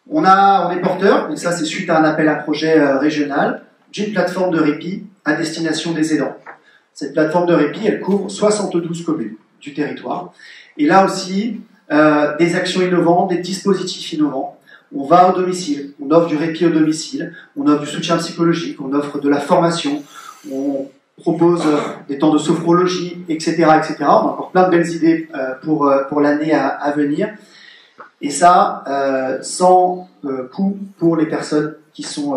[SPEAKER 4] On est porteur, et ça c'est suite à un appel à projet régional, d'une plateforme de répit à destination des aidants. Cette plateforme de répit, elle couvre 72 communes du territoire. Et là aussi, des actions innovantes, des dispositifs innovants. On va au domicile, on offre du répit au domicile, on offre du soutien psychologique, on offre de la formation, on propose des temps de sophrologie, etc., etc. On a encore plein de belles idées pour l'année à venir. Et ça, sans coût pour les personnes qui sont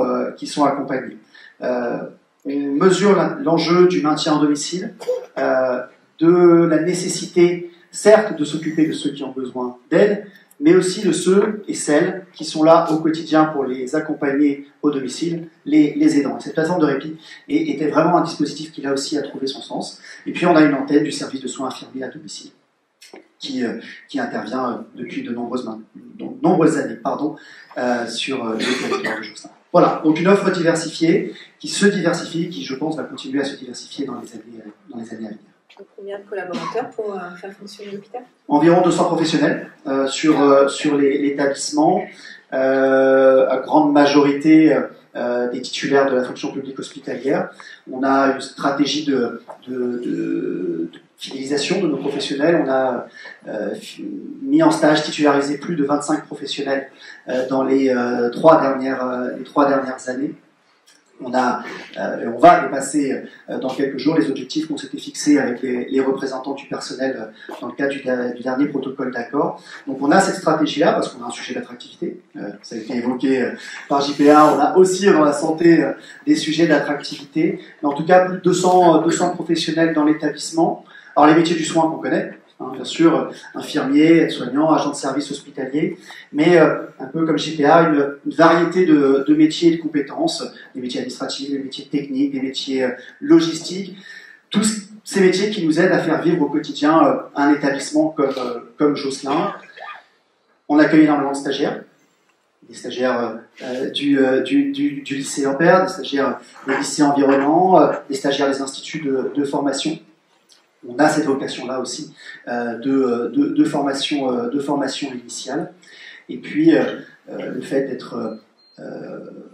[SPEAKER 4] accompagnées. On mesure l'enjeu du maintien en domicile, de la nécessité, certes, de s'occuper de ceux qui ont besoin d'aide, mais aussi de ceux et celles qui sont là au quotidien pour les accompagner au domicile, les aidants. Et cette plateforme de répit était vraiment un dispositif qui là aussi a trouvé son sens. Et puis on a une antenne du service de soins infirmiers à domicile qui intervient depuis de nombreuses années sur le territoire de Josselin. Voilà, donc une offre diversifiée qui se diversifie, qui je pense va continuer à se diversifier dans les années à venir.
[SPEAKER 1] Donc, combien de collaborateurs pour faire fonctionner l'hôpital ?
[SPEAKER 4] Environ 200 professionnels sur l'établissement, à grande majorité des titulaires de la fonction publique hospitalière. On a une stratégie de fidélisation de nos professionnels. On a mis en stage, titularisé plus de 25 professionnels dans les 3 dernières années. On va dépasser dans quelques jours les objectifs qu'on s'était fixés avec les représentants du personnel dans le cadre du dernier protocole d'accord. Donc on a cette stratégie-là parce qu'on a un sujet d'attractivité. Ça a été évoqué par JPA. On a aussi dans la santé des sujets d'attractivité. Mais en tout cas, plus de 200 professionnels dans l'établissement. Alors les métiers du soin qu'on connaît, bien sûr, infirmiers, aides-soignants, agents de service hospitalier, mais un peu comme JPA, une variété de métiers et de compétences, des métiers administratifs, des métiers techniques, des métiers logistiques, tous ces métiers qui nous aident à faire vivre au quotidien un établissement comme Josselin. On accueille énormément de stagiaires, des stagiaires du lycée Ampère, des stagiaires des lycées environnants, des stagiaires des instituts de formation. On a cette vocation-là aussi de formation initiale. Et puis, le fait d'être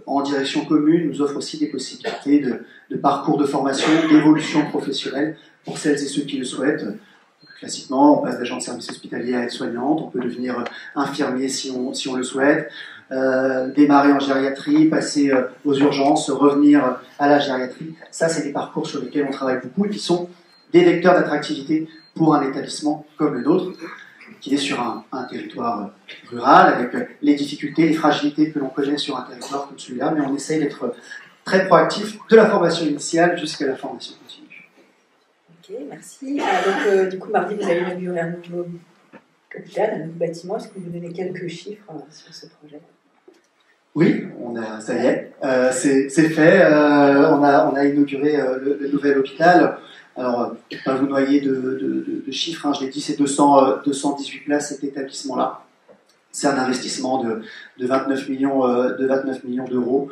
[SPEAKER 4] en direction commune nous offre aussi des possibilités de parcours de formation, d'évolution professionnelle pour celles et ceux qui le souhaitent. Classiquement, on passe d'agent de service hospitalier à aide-soignante, on peut devenir infirmier si on le souhaite, démarrer en gériatrie, passer aux urgences, revenir à la gériatrie. Ça, c'est des parcours sur lesquels on travaille beaucoup et qui sont des vecteurs d'attractivité pour un établissement comme le nôtre, qui est sur un territoire rural, avec les difficultés, les fragilités que l'on connaît sur un territoire comme celui-là, mais on essaye d'être très proactif de la formation initiale jusqu'à la formation continue.
[SPEAKER 1] Ok, merci. Donc, du coup, mardi, vous allez inaugurer un nouveau l'hôpital, un nouveau bâtiment. Est-ce que vous donnez quelques chiffres sur ce projet?
[SPEAKER 4] Oui, ça y est, c'est fait. On a inauguré le nouvel hôpital. Alors, pas vous noyer de chiffres, hein, je l'ai dit, c'est 218 places cet établissement-là. C'est un investissement de 29 millions d'euros.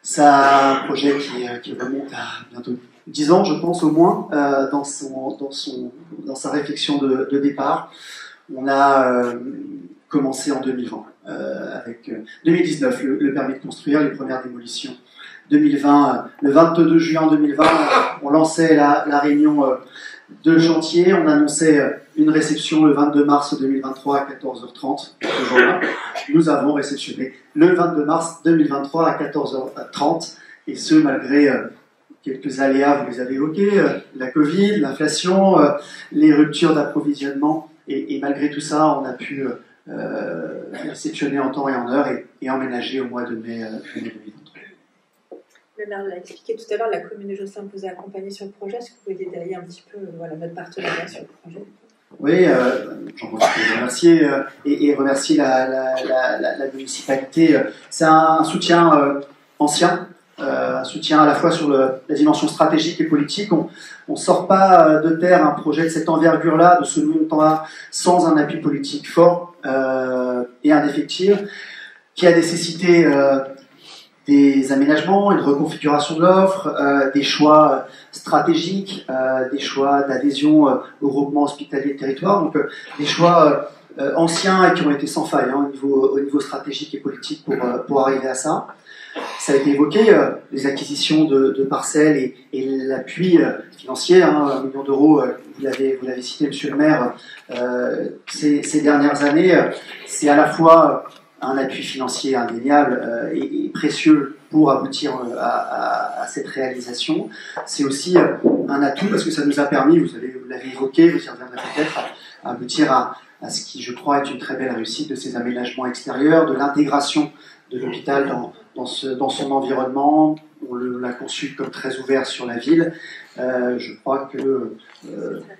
[SPEAKER 4] C'est un projet qui remonte à bientôt 10 ans, je pense au moins, dans sa réflexion de départ. On a commencé en 2020, avec 2019, le permis de construire, les premières démolitions. 2020, le 22 juin 2020, on lançait la réunion de chantier. On annonçait une réception le 22 mars 2023 à 14h30. Ce jour-là, nous avons réceptionné le 22 mars 2023 à 14h30, et ce malgré quelques aléas, vous les avez évoqués, la Covid, l'inflation, les ruptures d'approvisionnement, et malgré tout ça, on a pu réceptionner en temps et en heure et emménager au mois de mai 2023.
[SPEAKER 1] Le maire l'a expliqué tout à l'heure, la commune de Josselin vous a accompagné sur le projet. Est-ce que vous pouvez détailler un petit peu votre partenariat sur le projet?
[SPEAKER 4] Oui, j'en profite pour remercier et remercier la municipalité. C'est un soutien ancien, un soutien à la fois sur la dimension stratégique et politique. On ne sort pas de terre un projet de cette envergure-là, de ce montant-là, sans un appui politique fort et indéfectible, qui a nécessité des aménagements, une reconfiguration de l'offre, des choix stratégiques, des choix d'adhésion au groupement hospitalier de territoire, donc des choix anciens et qui ont été sans faille au niveau stratégique et politique pour arriver à ça. Ça a été évoqué, les acquisitions de parcelles et l'appui financier, 1 million d'euros, vous l'avez cité, monsieur le maire, ces dernières années, c'est à la fois un appui financier indéniable et précieux pour aboutir à cette réalisation. C'est aussi un atout parce que ça nous a permis, vous l'avez évoqué, vous y reviendrez peut-être, à aboutir à ce qui, je crois, est une très belle réussite de ces aménagements extérieurs, de l'intégration de l'hôpital dans son environnement. On l'a conçu comme très ouvert sur la ville. Je crois que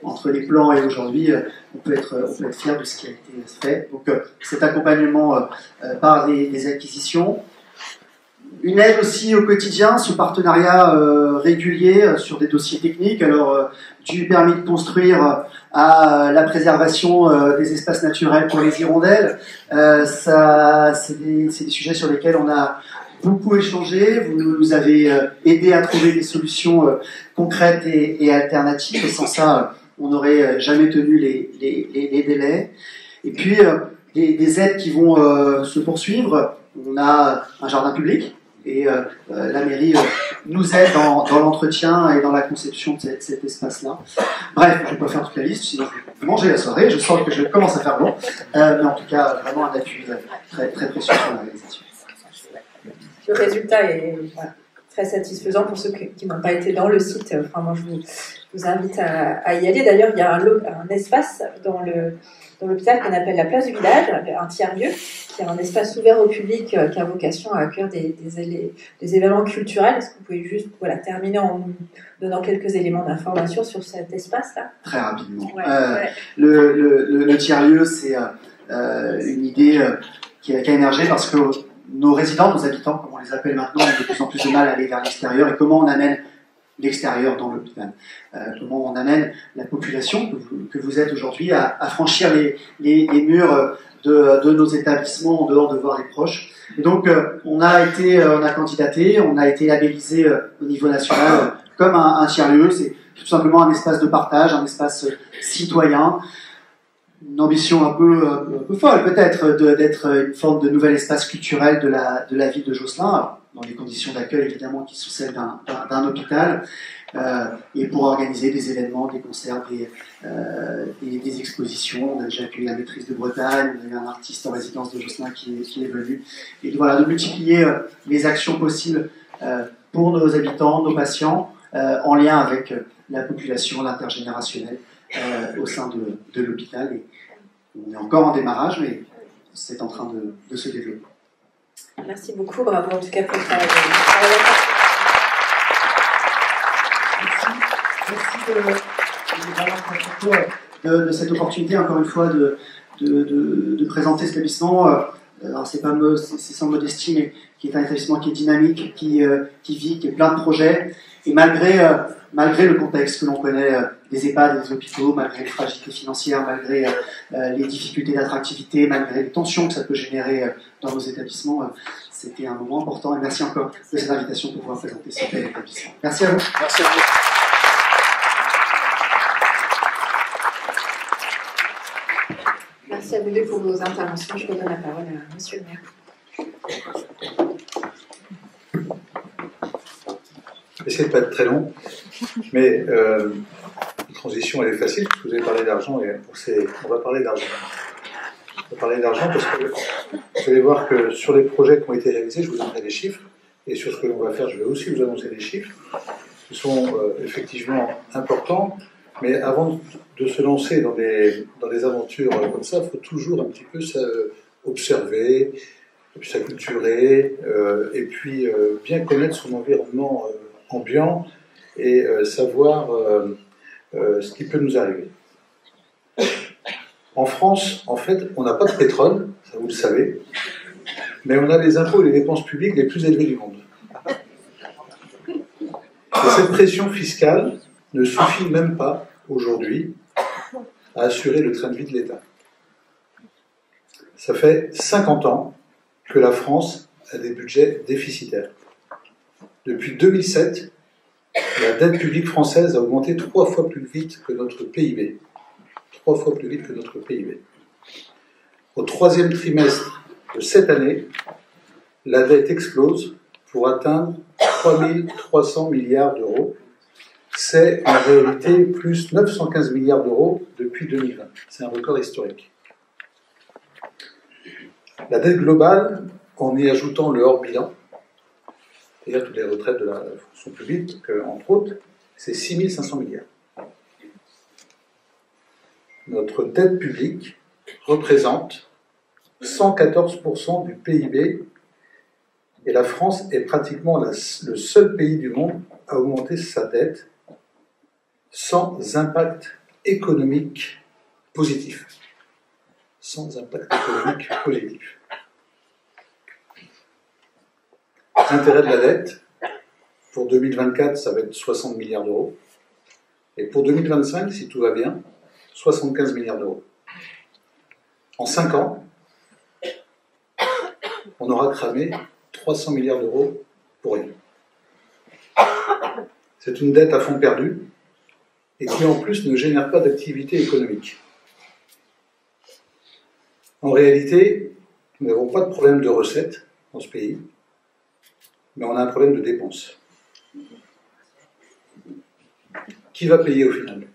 [SPEAKER 4] entre les plans et aujourd'hui, on peut être fier de ce qui a été fait. Donc cet accompagnement par des acquisitions, une aide aussi au quotidien, ce partenariat régulier sur des dossiers techniques, alors du permis de construire à la préservation des espaces naturels pour les hirondelles. C'est des sujets sur lesquels on a beaucoup échangé. Vous nous avez aidé à trouver des solutions concrètes et alternatives. Et sans ça, on n'aurait jamais tenu les délais. Et puis, des aides qui vont se poursuivre. On a un jardin public. Et la mairie nous aide dans l'entretien et dans la conception de cet espace-là. Bref, je ne vais pas faire toute la liste, sinon je vais manger la soirée. Je sens que je commence à faire long. Mais en tout cas, vraiment un appui très, très précieux sur la réalisation.
[SPEAKER 1] Le résultat est très satisfaisant pour ceux qui n'ont pas été dans le site. Enfin, moi, je vous invite à y aller. D'ailleurs, il y a un espace dans l'hôpital qu'on appelle la place du village, un tiers-lieu, qui est un espace ouvert au public qui a vocation à accueillir des événements culturels. Est-ce que vous pouvez juste terminer en nous donnant quelques éléments d'information sur cet espace-là?
[SPEAKER 4] Très rapidement.
[SPEAKER 1] Ouais.
[SPEAKER 4] Le tiers-lieu, c'est une idée qui a émergé parce que nos résidents, nos habitants, comme on les appelle maintenant, ont de plus en plus de mal à aller vers l'extérieur. Et comment on amène l'extérieur dans l'hôpital, comment on amène la population que vous êtes aujourd'hui à franchir les murs de nos établissements en dehors de voir les proches. Et donc on a candidaté, on a été labellisé au niveau national comme un tiers-lieu. C'est tout simplement un espace de partage, un espace citoyen. Une ambition un peu folle peut-être d'être une forme de nouvel espace culturel de la ville de Josselin, dans les conditions d'accueil évidemment qui sont celles d'un hôpital, et pour organiser des événements, des concerts, des expositions. On a déjà accueilli la maîtrise de Bretagne, on a eu un artiste en résidence de Josselin qui est venu, et voilà, de multiplier les actions possibles pour nos habitants, nos patients, en lien avec la population, l'intergénérationnel au sein de l'hôpital. Et on est encore en démarrage, mais c'est en train de se développer.
[SPEAKER 1] Merci beaucoup, bravo en tout cas pour le travail.
[SPEAKER 4] Merci de cette opportunité, encore une fois, de présenter cet établissement. Alors c'est sans modestie, mais qui est un établissement qui est dynamique, qui vit, qui est plein de projets, et malgré le contexte que l'on connaît des EHPAD, des hôpitaux, malgré les fragilités financières, malgré les difficultés d'attractivité, malgré les tensions que ça peut générer dans nos établissements, c'était un moment important, et merci encore de cette invitation pour pouvoir présenter ce bel établissement. Merci à vous.
[SPEAKER 3] Merci à vous.
[SPEAKER 1] Merci à vous deux pour vos interventions. Je redonne la parole à Monsieur le maire.
[SPEAKER 2] Je vais essayer de ne pas être très long, mais la transition elle est facile parce que vous avez parlé d'argent et on va parler d'argent. On va parler d'argent parce que vous allez voir que sur les projets qui ont été réalisés, je vous donnerai des chiffres, et sur ce que l'on va faire, je vais aussi vous annoncer des chiffres qui sont effectivement importants. Mais avant de se lancer dans des aventures comme ça, il faut toujours un petit peu observer, s'acculturer, et puis bien connaître son environnement ambiant et savoir ce qui peut nous arriver. En France, en fait, on n'a pas de pétrole, ça vous le savez, mais on a les impôts et les dépenses publiques les plus élevés du monde. Et cette pression fiscale ne suffit même pas aujourd'hui à assurer le train de vie de l'État. Ça fait 50 ans que la France a des budgets déficitaires. Depuis 2007, la dette publique française a augmenté 3 fois plus vite que notre PIB. 3 fois plus vite que notre PIB. Au 3e trimestre de cette année, la dette explose pour atteindre 3 300 milliards d'euros. C'est en réalité plus 915 milliards d'euros depuis 2020. C'est un record historique. La dette globale, en y ajoutant le hors-bilan, c'est-à-dire toutes les retraites de la fonction publique, entre autres, c'est 6 500 milliards. Notre dette publique représente 114% du PIB, et la France est pratiquement le seul pays du monde à augmenter sa dette sans impact économique positif. Sans impact économique positif. L'intérêt de la dette, pour 2024, ça va être 60 milliards d'euros. Et pour 2025, si tout va bien, 75 milliards d'euros. En 5 ans, on aura cramé 300 milliards d'euros pour rien. C'est une dette à fond perdu et qui en plus ne génère pas d'activité économique. En réalité, nous n'avons pas de problème de recettes dans ce pays, mais on a un problème de dépenses. Qui va payer au final ?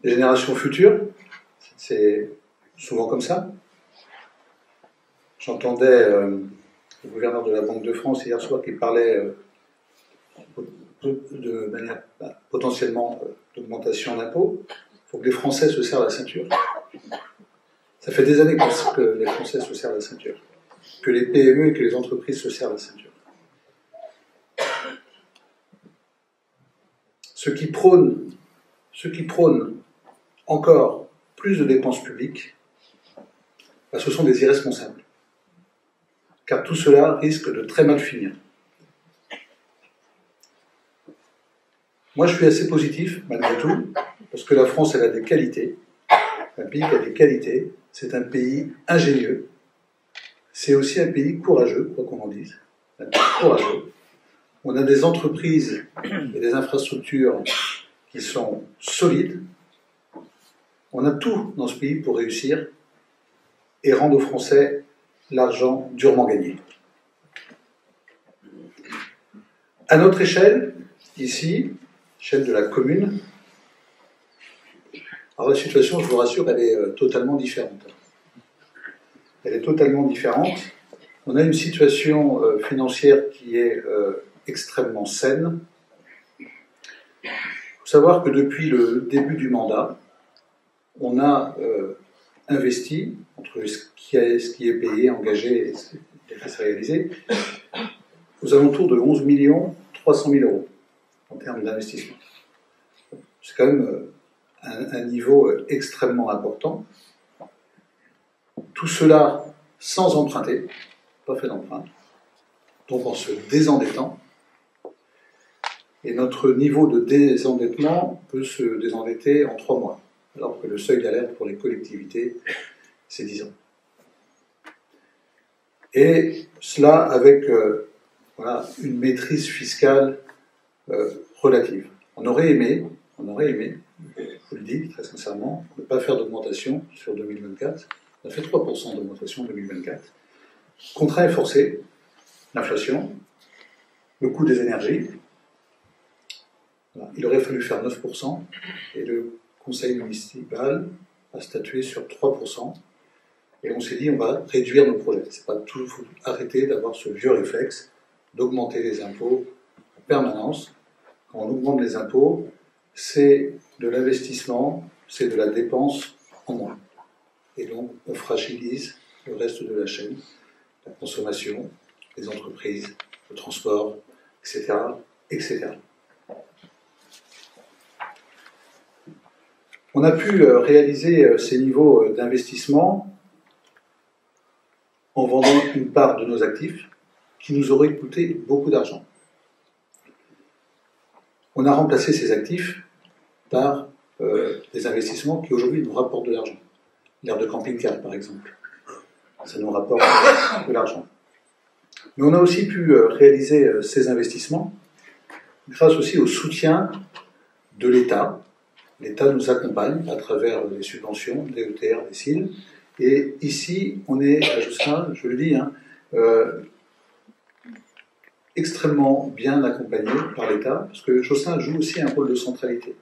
[SPEAKER 2] Les générations futures, c'est souvent comme ça. J'entendais le gouverneur de la Banque de France hier soir qui parlait de manière potentiellement d'augmentation d'impôts. Il faut que les Français se serrent la ceinture. Ça fait des années que les Français se serrent la ceinture, que les PME et que les entreprises se serrent la ceinture. Ceux qui prônent encore plus de dépenses publiques, ce sont des irresponsables. Car tout cela risque de très mal finir. Moi, je suis assez positif, malgré tout, parce que la France, elle a des qualités. Un pays qui a des qualités, c'est un pays ingénieux. C'est aussi un pays courageux, quoi qu'on en dise. Un pays courageux. On a des entreprises et des infrastructures qui sont solides. On a tout dans ce pays pour réussir et rendre aux Français l'argent durement gagné. À notre échelle, ici, échelle de la commune, alors la situation, je vous rassure, elle est totalement différente. Elle est totalement différente. On a une situation financière qui est extrêmement saine. Il faut savoir que depuis le début du mandat, on a investi, entre ce qui est payé, engagé et ce qui est réalisé, aux alentours de 11 300 000 euros en termes d'investissement. C'est quand même un niveau extrêmement important. Tout cela sans emprunter, pas fait d'emprunt, donc en se désendettant. Et notre niveau de désendettement peut se désendetter en 3 mois, alors que le seuil d'alerte pour les collectivités, c'est 10 ans. Et cela avec voilà, une maîtrise fiscale relative. On aurait aimé, je vous le dis très sincèrement, ne pas faire d'augmentation sur 2024. On a fait 3% d'augmentation en 2024. Contraint et forcé, l'inflation, le coût des énergies. Voilà. Il aurait fallu faire 9%, et le conseil municipal a statué sur 3%. Et on s'est dit, on va réduire nos projets. C'est pas tout, faut arrêter d'avoir ce vieux réflexe d'augmenter les impôts en permanence. Quand on augmente les impôts, c'est de l'investissement, c'est de la dépense en moins. Et donc, on fragilise le reste de la chaîne, la consommation, les entreprises, le transport, etc., etc. On a pu réaliser ces niveaux d'investissement en vendant une part de nos actifs qui nous aurait coûté beaucoup d'argent. On a remplacé ces actifs par des investissements qui aujourd'hui nous rapportent de l'argent. L'aire de camping-car, par exemple. Ça nous rapporte de l'argent. Mais on a aussi pu réaliser ces investissements grâce aussi au soutien de l'État. L'État nous accompagne à travers des subventions, des ETR, des CIL. Et ici, on est à Josselin, je le dis, extrêmement bien accompagné par l'État, parce que Josselin joue aussi un rôle de centralité.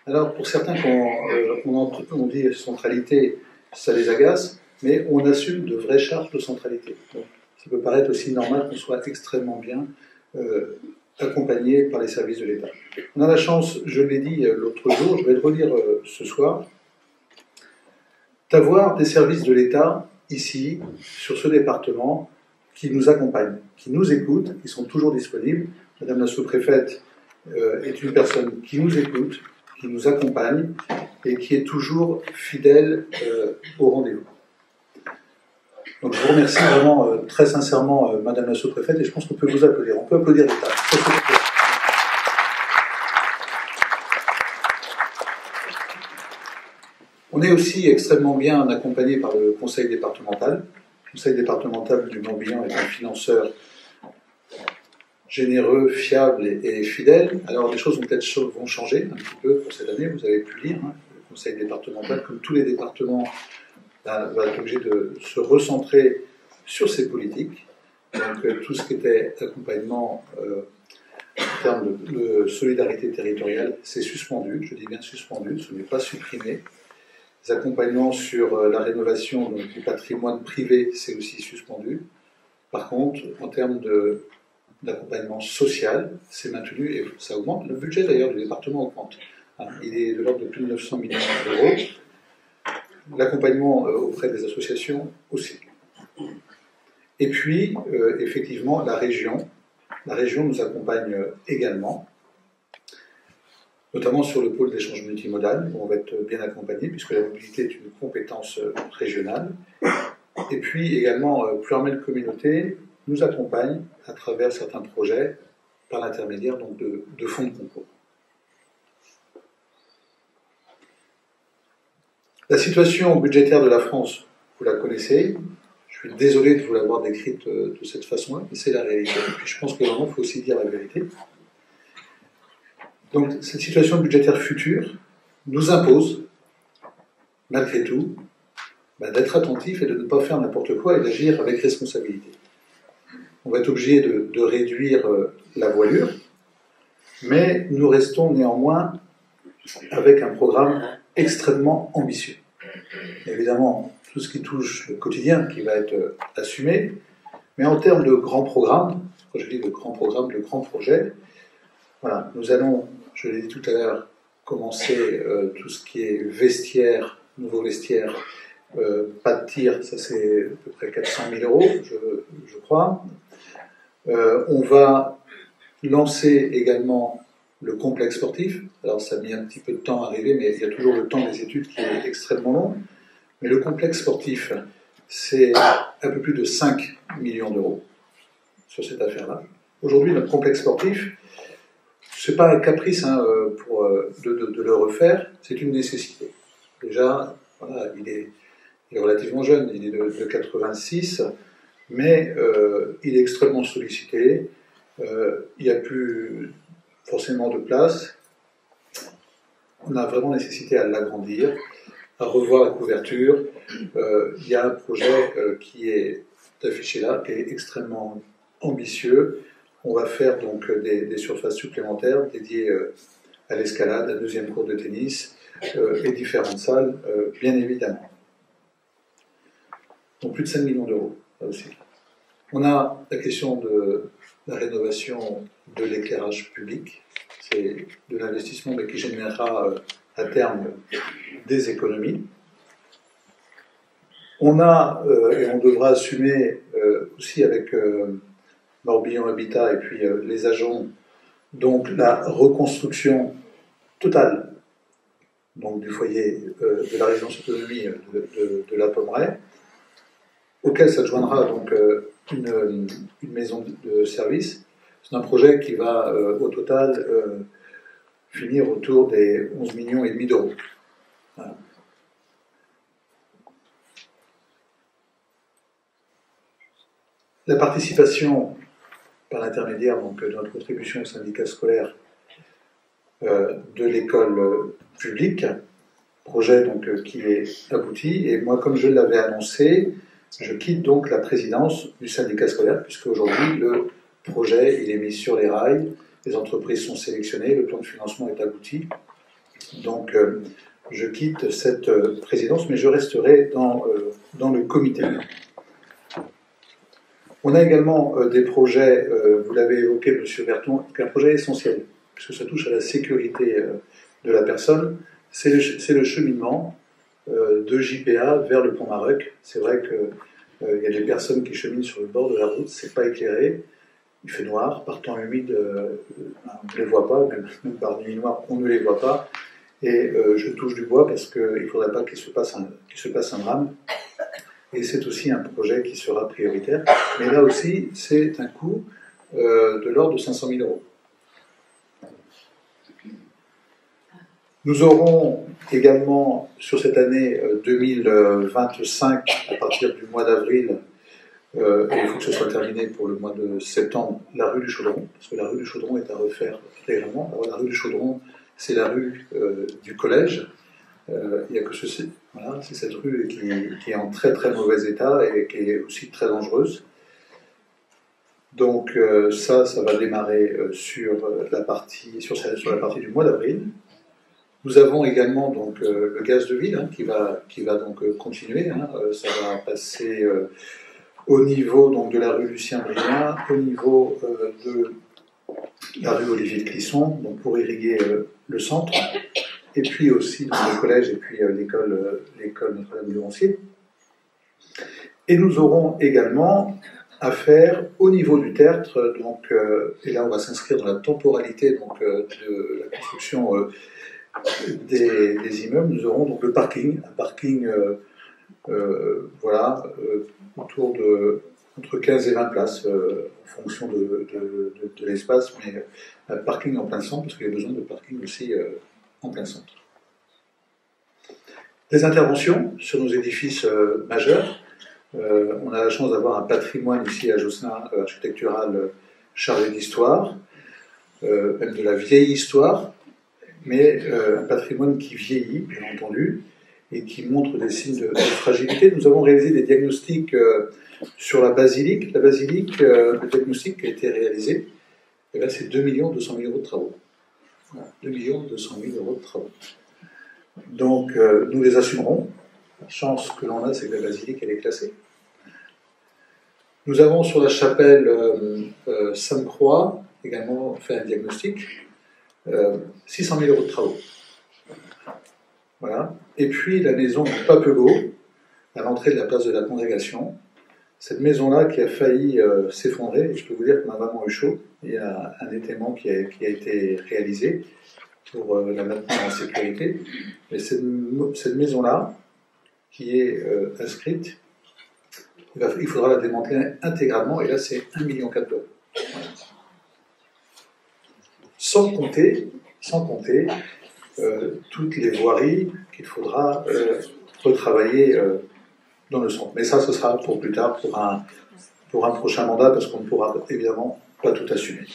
[SPEAKER 2] Alors, pour certains, quand on dit centralité, ça les agace, mais on assume de vraies charges de centralité. Donc, ça peut paraître aussi normal qu'on soit extrêmement bien accompagné par les services de l'État. On a la chance, je l'ai dit l'autre jour, je vais le relire ce soir, d'avoir des services de l'État ici, sur ce département, qui nous accompagnent, qui nous écoutent, qui sont toujours disponibles. Madame la sous-préfète est une personne qui nous écoute, qui nous accompagne et qui est toujours fidèle au rendez-vous. Donc je vous remercie vraiment très sincèrement, Madame la sous-préfète, et je pense qu'on peut vous applaudir. On peut applaudir l'État. On est aussi extrêmement bien accompagné par le conseil départemental. Le conseil départemental du Morbihan est un financeur généreux, fiable et fidèle. Alors les choses vont changer un petit peu pour cette année, vous avez pu lire. Le conseil départemental, comme tous les départements, va être obligé de se recentrer sur ses politiques. Donc tout ce qui était accompagnement en termes de solidarité territoriale, c'est suspendu. Je dis bien suspendu, ce n'est pas supprimé. Les accompagnements sur la rénovation du patrimoine privé, c'est aussi suspendu. Par contre, en termes d'accompagnement social, c'est maintenu et ça augmente. Le budget d'ailleurs du département augmente. Il est de l'ordre de plus de 900 millions d'euros. L'accompagnement auprès des associations aussi. Et puis, effectivement, la région nous accompagne également, notamment sur le pôle d'échange multimodal, où on va être bien accompagné, puisque la mobilité est une compétence régionale. Et puis également, Pluriel Communauté nous accompagne à travers certains projets par l'intermédiaire donc de fonds de concours. La situation budgétaire de la France, vous la connaissez. Je suis désolé de vous l'avoir décrite de cette façon-là, mais c'est la réalité. Et puis je pense que vraiment, il faut aussi dire la vérité. Donc, cette situation budgétaire future nous impose, malgré tout, d'être attentif et de ne pas faire n'importe quoi et d'agir avec responsabilité. On va être obligé de réduire la voilure, mais nous restons néanmoins avec un programme extrêmement ambitieux. Évidemment, tout ce qui touche le quotidien qui va être assumé, mais en termes de grands programmes, quand je dis de grands programmes, de grands projets, voilà, nous allons, je l'ai dit tout à l'heure, commencer tout ce qui est vestiaire, nouveau vestiaire, pas de tir, ça c'est à peu près 400 000 euros, je crois. On va lancer également le complexe sportif. Alors ça a mis un petit peu de temps à arriver, mais il y a toujours le temps des études qui est extrêmement long. Mais le complexe sportif, c'est un peu plus de 5 millions d'euros sur cette affaire-là. Aujourd'hui, notre complexe sportif, c'est pas un caprice de le refaire, c'est une nécessité. Déjà, voilà, il est relativement jeune, il est de 86, mais il est extrêmement sollicité. Il n'y a plus forcément de place. On a vraiment nécessité à l'agrandir, à revoir la couverture. Il y a un projet qui est affiché là, qui est extrêmement ambitieux. On va faire donc des surfaces supplémentaires dédiées à l'escalade, un deuxième cours de tennis et différentes salles, bien évidemment. Donc plus de 5 millions d'euros, là aussi. On a la question de la rénovation de l'éclairage public. C'est de l'investissement, mais qui générera à terme des économies. On a, et on devra assumer aussi avec Morbihan Habitat et puis les agents, donc la reconstruction totale donc, du foyer de la résidence autonomie de la Pommeraye, auquel s'adjoindra donc une maison de service. C'est un projet qui va au total finir autour des 11,5 millions d'euros. Voilà. La participation par l'intermédiaire de notre contribution au syndicat scolaire de l'école publique, projet donc, qui est abouti. Et moi, comme je l'avais annoncé, je quitte donc la présidence du syndicat scolaire, puisque aujourd'hui le projet il est mis sur les rails, les entreprises sont sélectionnées, le plan de financement est abouti. Donc je quitte cette présidence, mais je resterai dans le comité. On a également des projets, vous l'avez évoqué, M. Berton, un projet essentiel, puisque ça touche à la sécurité de la personne, c'est le cheminement de JPA vers le pont Mareuc. C'est vrai qu'il y a des personnes qui cheminent sur le bord de la route, c'est pas éclairé, il fait noir, par temps humide, on ne les voit pas, même par nuit noire, on ne les voit pas, et je touche du bois parce qu'il ne faudrait pas qu'il se passe un drame. Et c'est aussi un projet qui sera prioritaire. Mais là aussi, c'est un coût de l'ordre de 500 000 euros. Nous aurons également, sur cette année 2025, à partir du mois d'avril, et il faut que ce soit terminé pour le mois de septembre, la rue du Chaudron, parce que la rue du Chaudron est à refaire régulièrement. Alors, la rue du Chaudron, c'est la rue du collège. Il n'y a que ceci. Voilà, c'est cette rue qui est en très très mauvais état et qui est aussi très dangereuse. Donc ça va démarrer sur la partie du mois d'avril. Nous avons également donc le gaz de ville qui va donc continuer. Ça va passer au niveau donc de la rue Lucien Brien, au niveau de la rue Olivier de Clisson, donc pour irriguer le centre. Et puis aussi dans le collège et puis l'école Notre-Dame-du-Roncier. Et nous aurons également à faire au niveau du tertre, donc, et là on va s'inscrire dans la temporalité donc, de la construction des immeubles, nous aurons donc le parking, un parking autour de entre 15 et 20 places en fonction de l'espace, mais un parking en plein centre, parce qu'il y a besoin de parking aussi en plein centre. Des interventions sur nos édifices majeurs. On a la chance d'avoir un patrimoine ici à Josselin architectural chargé d'histoire, même de la vieille histoire, mais un patrimoine qui vieillit, bien entendu, et qui montre des signes de fragilité. Nous avons réalisé des diagnostics sur la basilique. La basilique, le diagnostic qui a été réalisé, c'est 2 200 000 euros de travaux. 2 200 000 euros de travaux. Donc, nous les assumerons. La chance que l'on a, c'est que la basilique, elle est classée. Nous avons sur la chapelle Sainte-Croix également fait un diagnostic. 600 000 euros de travaux. Voilà. Et puis, la maison Papegot, à l'entrée de la place de la Congrégation, Cette maison-là qui a failli s'effondrer, et je peux vous dire qu'on a vraiment eu chaud. Il y a un étaiement qui a été réalisé pour la maintenir en sécurité. Mais cette maison-là, qui est inscrite, il faudra la démanteler intégralement, et là c'est 1,4 million d'euros. Voilà. Sans compter toutes les voiries qu'il faudra retravailler dans le centre. Mais ça, ce sera pour plus tard, pour un prochain mandat, parce qu'on ne pourra évidemment pas tout assumer.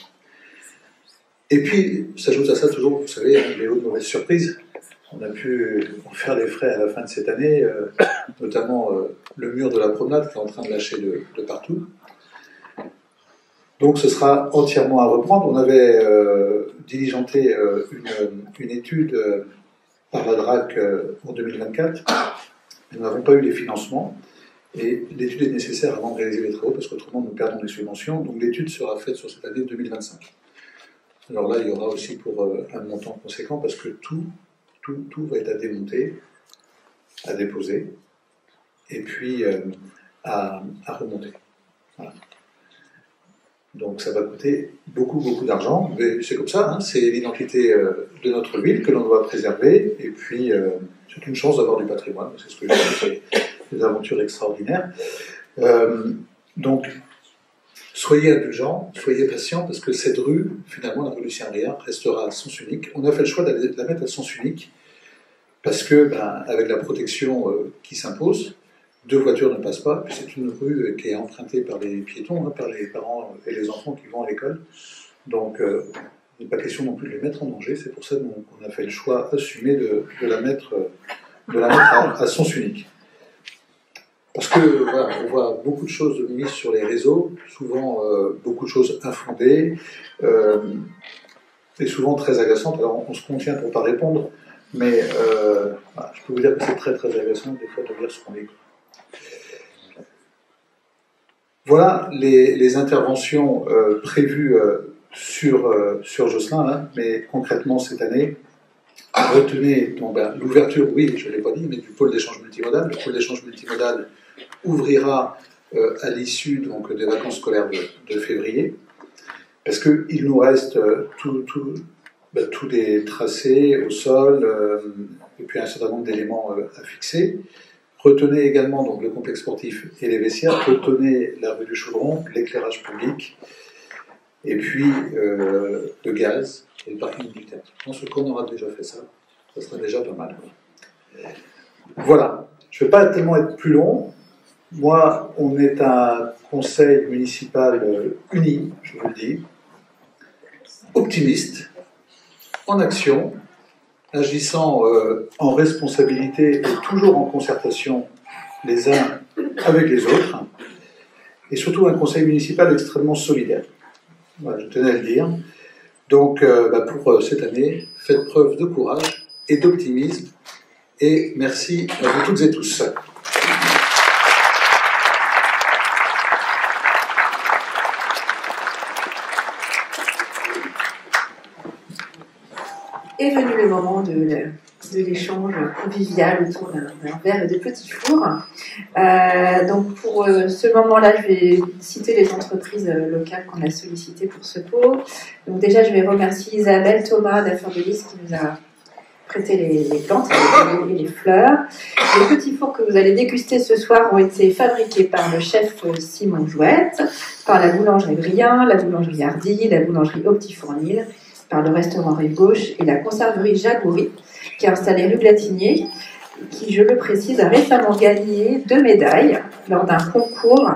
[SPEAKER 2] Et puis, s'ajoute à ça toujours, vous savez, les autres mauvaises surprises. On a pu en faire les frais à la fin de cette année, notamment le mur de la promenade qui est en train de lâcher de partout. Donc ce sera entièrement à reprendre. On avait diligenté une étude par la DRAC en 2024. Nous n'avons pas eu les financements. Et l'étude est nécessaire avant de réaliser les travaux, parce qu'autrement nous perdons les subventions. Donc l'étude sera faite sur cette année 2025. Alors là, il y aura aussi pour un montant conséquent, parce que tout va être à démonter, à déposer, et puis à remonter. Voilà. Donc ça va coûter beaucoup d'argent, mais c'est comme ça, hein, c'est l'identité de notre ville que l'on doit préserver, et puis c'est une chance d'avoir du patrimoine, c'est ce que je dis, c'est des aventures extraordinaires. Donc, soyez indulgents, soyez patients, parce que cette rue, finalement, la rue Lucien Briard, restera à sens unique. On a fait le choix de la mettre à sens unique, parce que, avec la protection qui s'impose, 2 voitures ne passent pas, puis c'est une rue qui est empruntée par les piétons, hein, par les parents et les enfants qui vont à l'école. Donc, il n'est pas question non plus de les mettre en danger, c'est pour ça qu'on a fait le choix assumé de la mettre à sens unique. Parce que voilà, on voit beaucoup de choses mises sur les réseaux, souvent beaucoup de choses infondées, et souvent très agaçantes. Alors on se contient pour ne pas répondre, mais voilà, je peux vous dire que c'est très agaçant des fois de lire ce qu'on lit. Voilà les interventions prévues sur Josselin, hein, mais concrètement cette année. Retenez l'ouverture, oui, je ne l'ai pas dit, mais du pôle d'échange multimodal. Le pôle d'échange multimodal ouvrira à l'issue donc, des vacances scolaires de février, parce qu'il nous reste tous les tracés au sol, et puis un certain nombre d'éléments à fixer. Retenez également donc, le complexe sportif et les vestiaires, retenez la rue du Chaudron, l'éclairage public, et puis le gaz et le parking du théâtre. Je pense qu'on aura déjà fait ça, ça sera déjà pas mal. Voilà, je ne vais pas tellement être plus long. Moi, on est un conseil municipal uni, je vous le dis, optimiste, en action, agissant en responsabilité et toujours en concertation les uns avec les autres, et surtout un conseil municipal extrêmement solidaire. Voilà, je tenais à le dire. Donc, pour cette année, faites preuve de courage et d'optimisme, et merci à vous toutes et tous.
[SPEAKER 1] Est venu le moment de l'échange convivial autour d'un verre et de petits fours. Donc pour ce moment-là, je vais citer les entreprises locales qu'on a sollicitées pour ce pot. Donc déjà, je vais remercier Isabelle Thomas d'Affaires de Lys qui nous a prêté les plantes et les fleurs. Les petits fours que vous allez déguster ce soir ont été fabriqués par le chef Simon Jouette, par la boulangerie Brien, la boulangerie Hardy, la boulangerie Au Petit Fournil, par le restaurant Rive Gauche et la conserverie Jagoury, qui est installée rue Glatignier, qui, je le précise, a récemment gagné 2 médailles lors d'un concours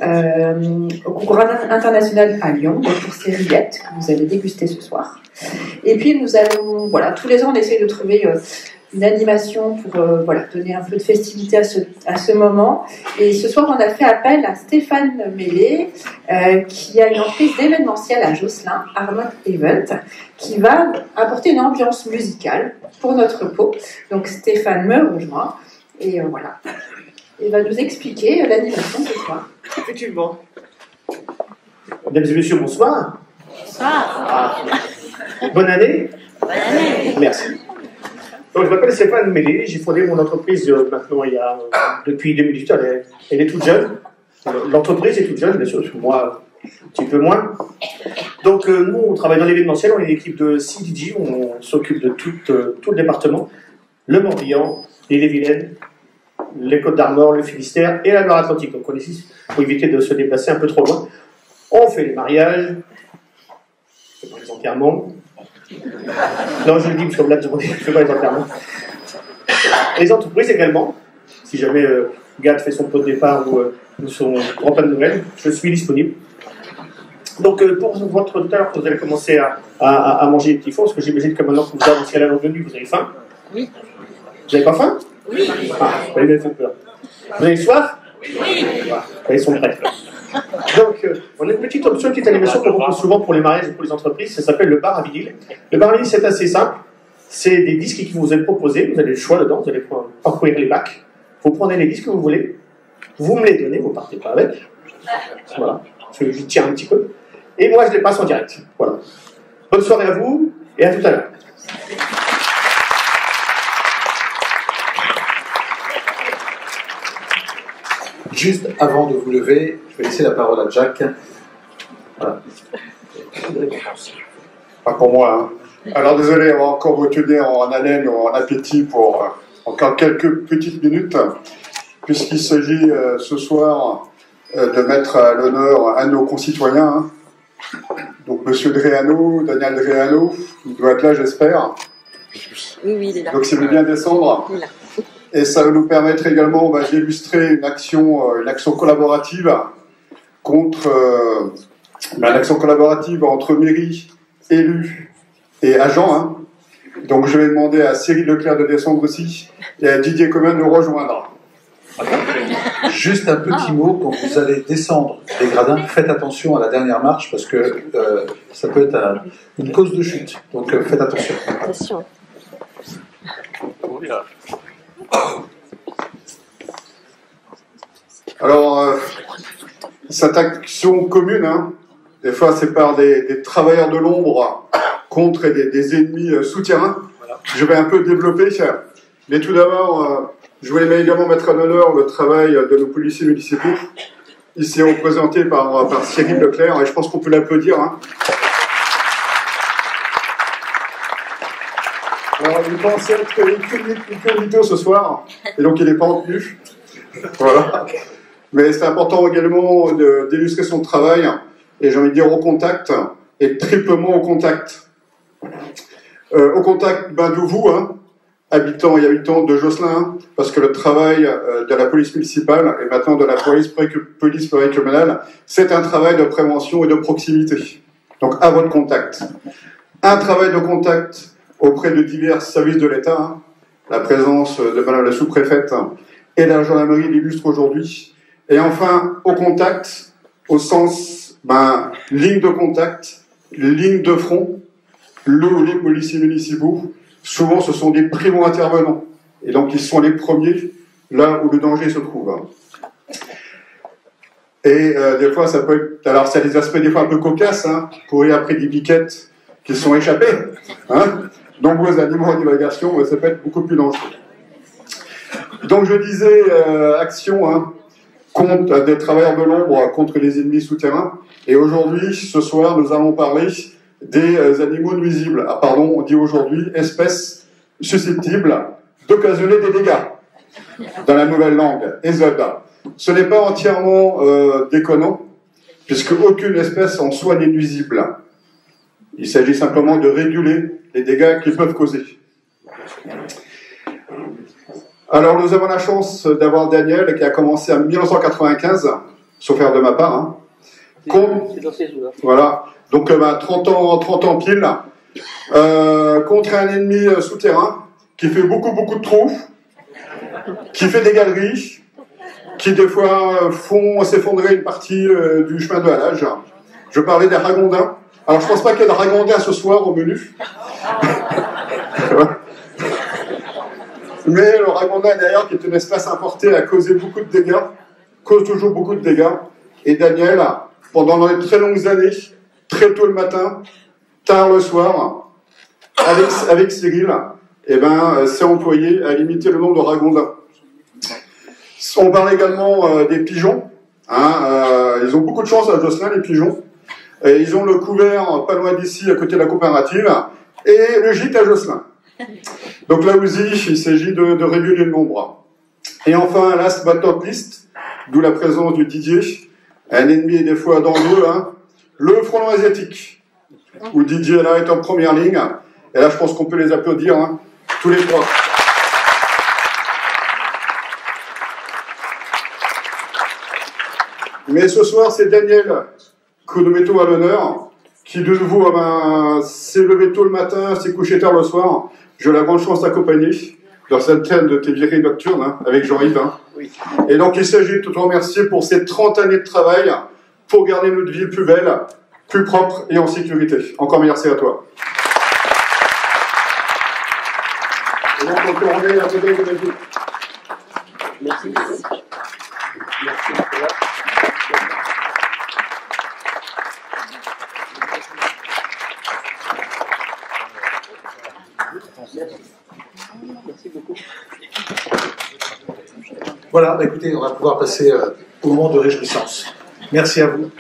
[SPEAKER 1] au concours international à Lyon, donc pour ces rillettes que vous allez déguster ce soir. Et puis nous allons, voilà, tous les ans on essaie de trouver une animation pour donner un peu de festivité à ce moment. Et ce soir, on a fait appel à Stéphane Mélé, qui a une entreprise d'événementiel à Josselin, Harmon Event, qui va apporter une ambiance musicale pour notre pot. Donc Stéphane me rejoint et voilà. Il va nous expliquer l'animation ce soir.
[SPEAKER 5] Effectivement. Mesdames et messieurs, bonsoir.
[SPEAKER 6] Bonsoir.
[SPEAKER 5] Bonne année.
[SPEAKER 6] Bonne année.
[SPEAKER 5] Merci. Donc, je m'appelle Stéphane Mélé, j'ai fondé mon entreprise maintenant depuis 2018, elle est toute jeune. L'entreprise est toute jeune, bien sûr, moi, un petit peu moins. Donc, nous, on travaille dans l'événementiel, on est une équipe de 6 DJ, on s'occupe de tout le département, le Morbihan, l'Ille-et-Vilaine, les Côtes-d'Armor, le Finistère et la Loire-Atlantique. Donc, on est 6 pour éviter de se déplacer un peu trop loin. On fait les mariages, les enterrements. Non, je le dis parce que là, je ne fais pas les enterrements. Les entreprises également. Si jamais Gad fait son pot de départ ou son repas de Noël, je suis disponible. Donc, pour votre tout à l'heure, vous allez commencer à manger des petits fours, parce que j'imagine que maintenant que vous avancez à la longue nuit, vous avez faim.
[SPEAKER 6] Oui.
[SPEAKER 5] Vous n'avez pas faim?
[SPEAKER 6] Oui.
[SPEAKER 5] Ah, vous avez bien fait peur. Vous avez soif?
[SPEAKER 6] Oui.
[SPEAKER 5] Voilà, ils sont prêts. Donc, on a une petite option, une petite animation qu'on propose souvent pour les mariages et pour les entreprises, ça s'appelle le bar à vinyle. Le bar à vinyle, c'est assez simple. C'est des disques qui vous sont proposés, vous avez le choix dedans, vous allez parcourir les bacs. Vous prenez les disques que vous voulez, vous me les donnez, vous ne partez pas avec. Voilà, je tiens un petit peu. Et moi, je les passe en direct. Voilà. Bonne soirée à vous et à tout à l'heure.
[SPEAKER 2] Juste avant de vous lever, je vais laisser la parole à Jack. Voilà.
[SPEAKER 7] Pas pour moi. Hein. Alors désolé, on va encore vous tenir en haleine ou en appétit pour encore quelques petites minutes, puisqu'il s'agit ce soir de mettre à l'honneur un de nos concitoyens. Hein. Donc Monsieur Dréano, Daniel Dréano, il doit être là, j'espère.
[SPEAKER 6] Oui, il est là.
[SPEAKER 7] Donc s'il veut bien descendre.
[SPEAKER 6] Il est là.
[SPEAKER 7] Et ça va nous permettre également d'illustrer une action collaborative l'action collaborative entre mairie, élus et agents. Hein. Donc je vais demander à Cyril Leclerc de descendre aussi et à Didier Comin de nous rejoindre.
[SPEAKER 2] Juste un petit mot, quand vous allez descendre les gradins, faites attention à la dernière marche parce que ça peut être une cause de chute. Donc faites attention.
[SPEAKER 6] Attention.
[SPEAKER 7] Alors, cette action commune, hein, des fois c'est par des travailleurs de l'ombre contre des ennemis souterrains. Je vais un peu développer. Mais tout d'abord, je voulais également mettre en honneur le travail de nos policiers municipaux, ici représenté par Cyril Leclerc, et je pense qu'on peut l'applaudir. Hein. Alors, il pensait être une ce soir, et donc il n'est pas en tenue. Voilà. Mais c'est important également d'illustrer son travail, et j'ai envie de dire au contact, et triplement au contact. Au contact de vous, hein, habitants et habitants de Josselin, hein, parce que le travail de la police municipale, et maintenant de la police pluricommunale, c'est un travail de prévention et de proximité. Donc à votre contact. Un travail de contact auprès de divers services de l'État, hein, la présence de Madame la sous-préfète et de la gendarmerie l'illustre aujourd'hui. Et enfin, au contact, au sens ligne de contact, ligne de front, les policiers municipaux, souvent ce sont des primo-intervenants. Et donc ils sont les premiers là où le danger se trouve. Et des fois, ça peut être... Alors, ça a des aspects des fois un peu cocasses, hein, courir après des piquettes qui sont échappées. Hein, nombreux animaux en divagation, ça peut être beaucoup plus dangereux. Donc je disais, action, hein, contre des travailleurs de l'ombre contre les ennemis souterrains. Et aujourd'hui, ce soir, nous allons parler des animaux nuisibles. Ah pardon, on dit aujourd'hui espèces susceptibles d'occasionner des dégâts. Dans la nouvelle langue, ESOD. Ce n'est pas entièrement déconnant, puisque aucune espèce en soi n'est nuisible. Il s'agit simplement de réguler les dégâts qu'ils peuvent causer. Alors, nous avons la chance d'avoir Daniel, qui a commencé en 1995, sauf faire de ma part. Hein. C'est dans ces eaux-là. Voilà. Donc, 30 ans pile, contre un ennemi souterrain, qui fait beaucoup de trous, qui fait des galeries, qui des fois font s'effondrer une partie du chemin de halage. Je parlais des ragondins. Alors, je pense pas qu'il y ait de ragondins ce soir au menu. Mais le ragondin derrière, qui est une espèce importée, a causé beaucoup de dégâts, cause toujours beaucoup de dégâts. Et Daniel, pendant de très longues années, très tôt le matin, tard le soir, avec Cyril, s'est employé à limiter le nombre de ragondins. On parle également des pigeons, Ils ont beaucoup de chance à Josselin, les pigeons. Et ils ont le couvert pas loin d'ici, à côté de la coopérative, et le gîte à Josselin. Donc là aussi, il s'agit de réguler le nombre. Et enfin, last but not least, d'où la présence du Didier, un ennemi des fois dangereux, le frelon asiatique, où Didier là est en première ligne. Et là, je pense qu'on peut les applaudir, tous les trois. Mais ce soir, c'est Daniel Conometto à l'honneur, qui de nouveau s'est levé tôt le matin, s'est couché tard le soir. J'ai la grande chance d'accompagner dans cette thème de tes virées nocturnes, avec Jean-Yves.
[SPEAKER 5] Oui.
[SPEAKER 7] Et donc, il s'agit de te remercier pour ces 30 années de travail pour garder notre ville plus belle, plus propre et en sécurité. Encore merci à toi. Et donc, on peut remettre la médaille de la ville.
[SPEAKER 5] Merci. Merci. Merci beaucoup.
[SPEAKER 2] Voilà, écoutez, on va pouvoir passer au moment de réjouissance. Merci à vous.